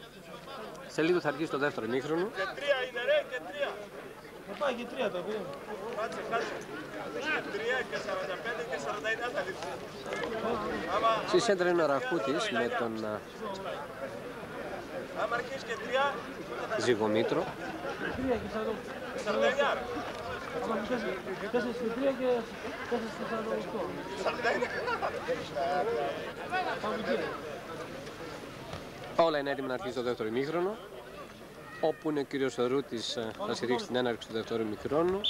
[SPEAKER 1] Σε λίγο θα αρχίσει το δεύτερο ημίχρονο.
[SPEAKER 3] Και τρία είναι ρε, και τρία. Πάει και τρία το οποίο. Κάτσε. Και 3 και 45 και 49 θα λήξει.
[SPEAKER 1] Στη σέντρα είναι ο Ραχούτης με τον
[SPEAKER 3] Άμα αρχίσει και 3,
[SPEAKER 1] Ζυγομήτρο.
[SPEAKER 3] 3 και 49. Άμα 4 και 3 και 4 και 48.
[SPEAKER 1] Όλα είναι έτοιμα να αρχίσει το δεύτερο ημίχρονο, όπου είναι ο κύριος Ρούτης θα στηρίξει την έναρξη του δεύτερου ημιχρόνου.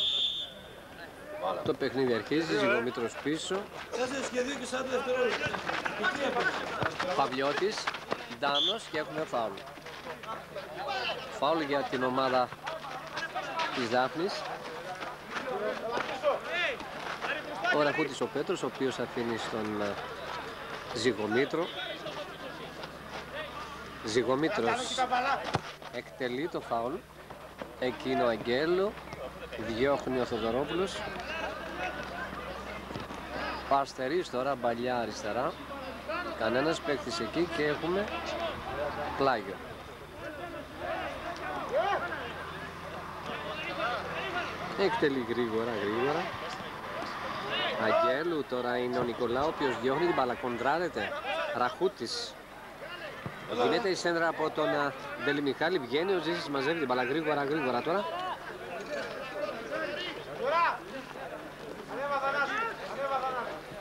[SPEAKER 1] Το παιχνίδι αρχίζει, Ζυγομήτρος πίσω.
[SPEAKER 3] 4 και 2 και 40 δευτερόλεπτα.
[SPEAKER 1] Παυλιώτης, Ντάνος και έχουμε φάουλ. Φάουλ για την ομάδα της Δάφνης. Ο Ραχούτης ο Πέτρος, ο οποίος αφήνει στον Ζυγομήτρο. Ζυγομήτρος εκτελεί το φάουλ. Εκείνο ο Αγγέλου. Διώχνει ο Θοδωρόπουλος. Ο Αστερής τώρα μπαλιά αριστερά. Κανένας παίκτης εκεί και έχουμε πλάγιο. Εκτελεί γρήγορα. Αγγέλου τώρα είναι ο Νικολάου, ο οποίος διώχνει την μπάλα, κοντράρεται. Ραχούτης. Γίνεται η σέντρα από τον Ντελιμιχάλη, βγαίνει ο Ζήσης, μαζεύει την μπάλα γρήγορα τώρα.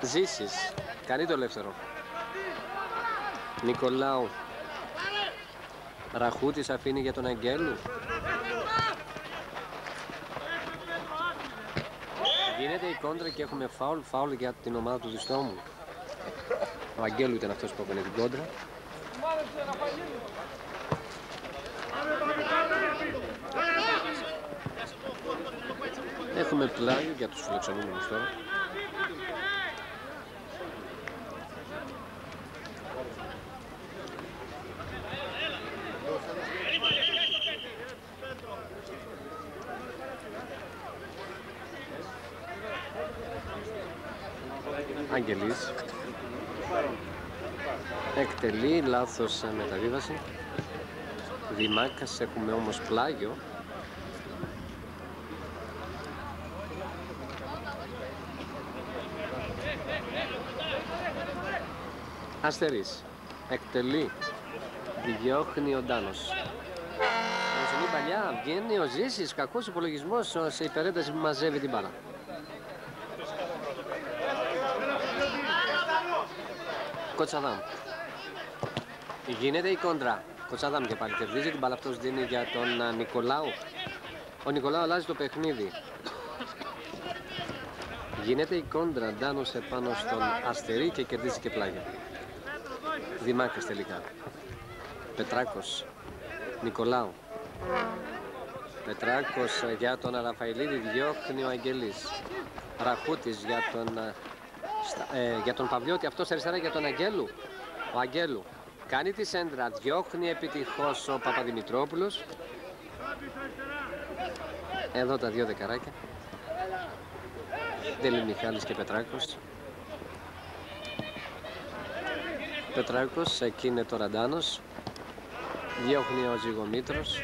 [SPEAKER 1] Ζήσης, κάνει το ελεύθερο. Νικολάου. Ραχούτης αφήνει για τον Αγγέλου. Γίνεται η κόντρα και έχουμε φάουλ για την ομάδα του Διστόμου. Ο Αγγέλου ήταν αυτός που έκανε την κόντρα. Έχουμε πλάγιο για τους φιλοξενούμενους τώρα. Αγγελής εκτελεί, λάθος μεταβίβαση. Δημάκας, έχουμε όμως πλάγιο. Αστερής εκτελεί, διώχνει ο Ντάνος. Προσωπική παλιά, βγαίνει ο Ζήσης, κακός υπολογισμός σε υπερένταση που μαζεύει την μπάλα. Κοτσαδάμ. Γίνεται η κόντρα. Κοτσαδάμ και πάλι κερδίζει την μπάλα, αυτός δίνει για τον Νικολάου. Ο Νικολάου αλλάζει το παιχνίδι. Γίνεται η κόντρα, Ντάνος επάνω στον Αστερί και κερδίζει και πλάγια. Δημάκας τελικά. Πετράκος. Νικολάου. Πετράκος για τον Ραφαηλίδη, διώχνει ο Αγγελής. Ραχούτης για τον Παυλιώτη, αυτός αριστερά για τον Αγγέλου. Ο Αγγέλου κάνει τη σέντρα, διώχνει επιτυχώς ο Παπαδημητρόπουλος. Εδώ τα δύο δεκαράκια. Ντελιμιχάλης και Πετράκος. Πετράκος, εκεί είναι το Ραντάνος. Διώχνει ο Ζυγομήτρος.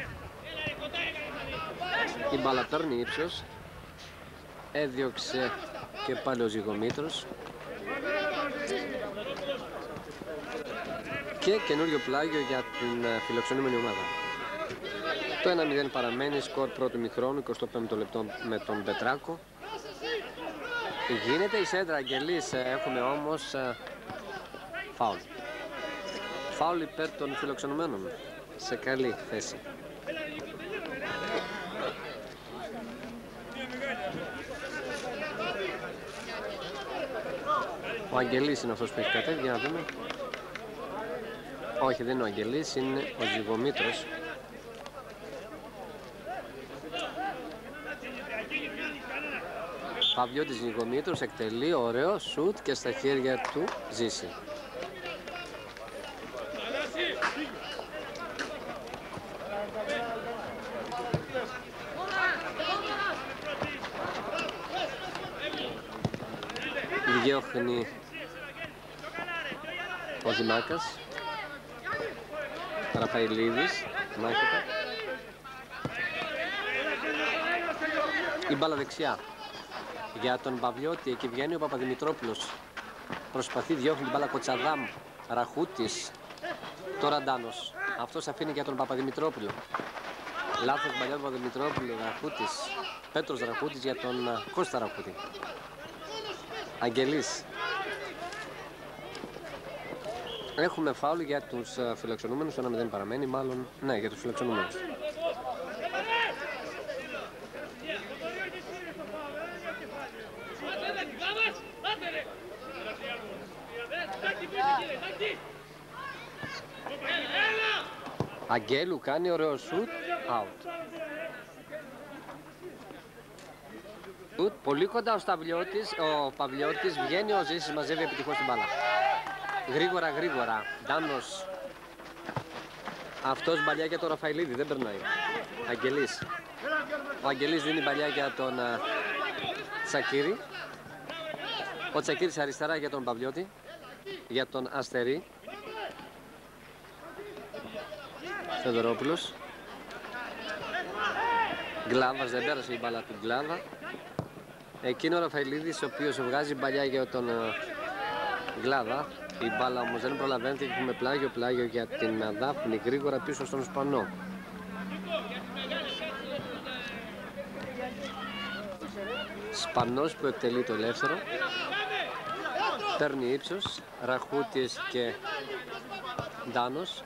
[SPEAKER 1] Η μπάλα παίρνει ύψος. Έδιωξε και πάλι ο Ζυγομήτρος. Και καινούριο πλάγιο για την φιλοξενούμενη ομάδα. Το 1-0 παραμένει, σκορ πρώτου μηχρόνου, 25ο λεπτό με τον Πετράκο. Γίνεται η σέντρα Αγγελής, έχουμε όμως φάουλ. Φάουλ υπέρ των φιλοξενουμένων, σε καλή θέση. Ο Αγγελής είναι αυτός που έχει κατέβει, για να δούμε. Όχι, δεν είναι ο Αγγελής, είναι ο Ζυγομήτρος. Παυλιώτης Ζυγομήτρος εκτελεί, ωραίο σουτ και στα χέρια του Ζήση. Διώχνει ο Δημάκας. Ραφαηλίδης, μάχεται. Η μπάλα δεξιά για τον Παυλιώτη, εκεί βγαίνει ο Παπαδημητρόπουλος. Προσπαθεί, διώχνει την μπάλα Κοτσαδάμ, Ραχούτης, το Ραντάνος. Αυτός αφήνει για τον Παπαδημητρόπουλο. Λάθος παλιά του Παπαδημητρόπουλου, Ραχούτης, Πέτρος Ραχούτης για τον Κώστα Ραχούτη. Αγγελής. Έχουμε φάουλ για τους φιλοξενούμενους, το 1-0 παραμένει, μάλλον, ναι, για τους φιλοξενούμενους. Αγγέλου κάνει ωραίο σουτ, out. Πολύ κοντά ο Παυλιώτης, βγαίνει ο Ζήσης, μαζεύει επιτυχώς την μπάλα. Γρήγορα, γρήγορα. Ντάνος. Αυτός μπαλιά για τον Ραφαηλίδη, δεν περνάει. Αγγελής. Ο Αγγελής δίνει μπαλιά για τον Τσακίρη. Ο Τσακίρης αριστερά για τον Παυλιώτη. Για τον Αστερή. Θεοδωρόπουλος. Γκλάβας, δεν πέρασε η μπάλα του Γκλάβα. Εκείνο ο Ραφαηλίδης, ο οποίος βγάζει μπαλιά για τον Γκλάβα. Η μπάλα όμως δεν προλαβαίνεται και έχουμε πλάγιο για την Δάφνη, γρήγορα πίσω στον Σπανό. Σπανός που εκτελεί το ελεύθερο. Παίρνει ύψος, Ραχούτης και Ντάνος.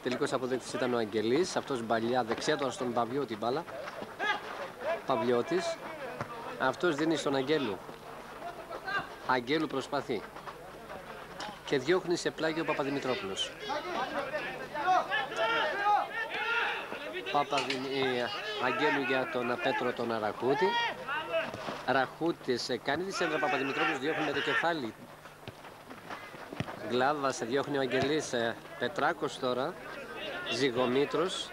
[SPEAKER 1] Τελικός αποδέκτης ήταν ο Αγγελής, αυτός μπαλιά δεξιά τώρα στον Παυλιώτη μπάλα. Παυλιώτης, αυτός δίνει στον Αγγέλου. Αγγέλου προσπαθεί και διώχνει σε πλάγιο ο Παπαδημητρόπουλος. Αγγέλου για τον Πέτρο τον Ραχούτη. Ραχούτης κάνει τη σέντρα, Παπαδημητρόπουλος διώχνει με το κεφάλι. Γκλάβας διώχνει ο Αγγελής, Πετράκος τώρα, Ζυγομήτρος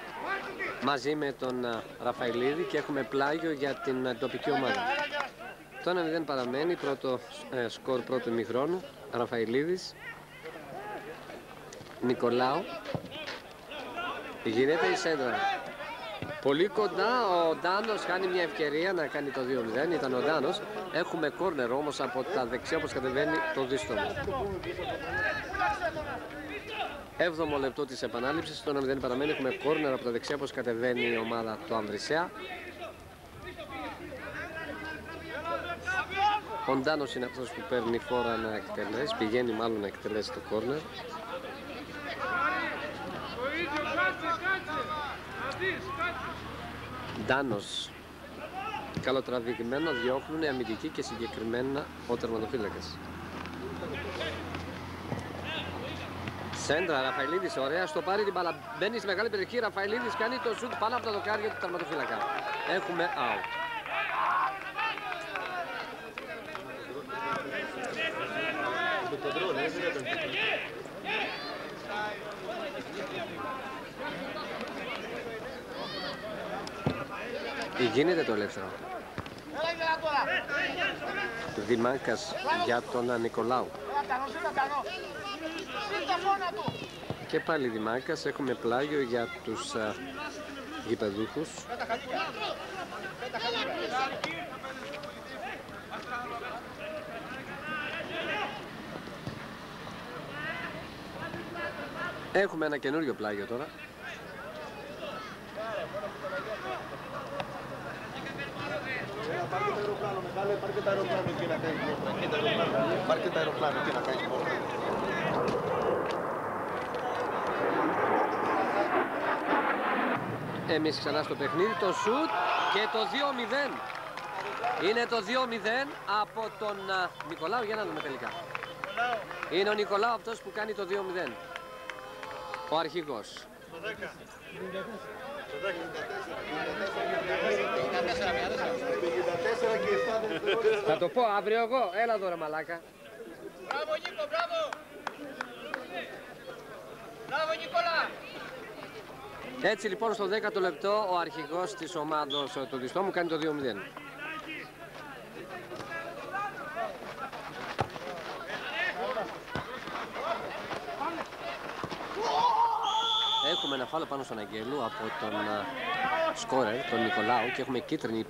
[SPEAKER 1] μαζί με τον Ραφαηλίδη και έχουμε πλάγιο για την τοπική ομάδα. Το 1-0 παραμένει, πρώτο σκορ πρώτου ημιχρόνου. Ραφαηλίδης, Νικολάου, γίνεται η σέντρα. Πολύ κοντά, ο Ντάνος χάνει μια ευκαιρία να κάνει το 2-0, ήταν ο Ντάνος. Έχουμε κόρνερ όμως από τα δεξιά όπως κατεβαίνει το δίστομο. 7ο λεπτό της επανάληψης, το 1-0 παραμένει, έχουμε κόρνερ από τα δεξιά όπως κατεβαίνει η ομάδα του Αμβρισέα. Ο Ντάνος είναι αυτός που παίρνει φόρα να εκτελέσει, πηγαίνει μάλλον να εκτελέσει το κόρνερ. Ντάνος, καλοτραβηγμένο, διώχνουν αμυντικοί και συγκεκριμένα ο τερματοφύλακας. Σέντρα, Ραφαηλίδης, ωραία, στο πάρει την μπάλα, μπαίνει στη μεγάλη περιοχή, Ραφαηλίδης κάνει το σουτ πάνω από τα δοκάρια του τερματοφύλακα. Έχουμε out. Γίνεται το ελεύθερο. Δημάκας για τον Νικολάου. Και πάλι Δημάκας, έχουμε πλάγιο για τους γηπεδούχους. Έχουμε ένα καινούριο πλάγιο τώρα.
[SPEAKER 3] Πάρτε το αεροπλάνο, μεγάλε, πάρτε το αεροπλάνο και να κάνεις πόρτα. Πάρτε το αεροπλάνο και να κάνεις πόρτα.
[SPEAKER 1] Εμείς ξανά στο παιχνίδι, το σουτ και το 2-0. Είναι το 2-0 από τον Νικολάου, για να δούμε τελικά. Είναι ο Νικολάου αυτός που κάνει το 2-0. Ο αρχηγός.
[SPEAKER 3] Το 10.
[SPEAKER 1] Θα το πω αύριο εγώ. Έλα εδώ ρε μαλάκα.
[SPEAKER 4] Μπράβο Νίκο, μπράβο! Μπράβο Νικόλα!
[SPEAKER 1] Έτσι λοιπόν στο 10ο λεπτό ο αρχηγός της ομάδος του Διστόμου κάνει το 2-0. Έχουμε ένα φάλο πάνω στον Αγγέλου από τον σκόρερ, τον Νικολάου, και έχουμε κίτρινη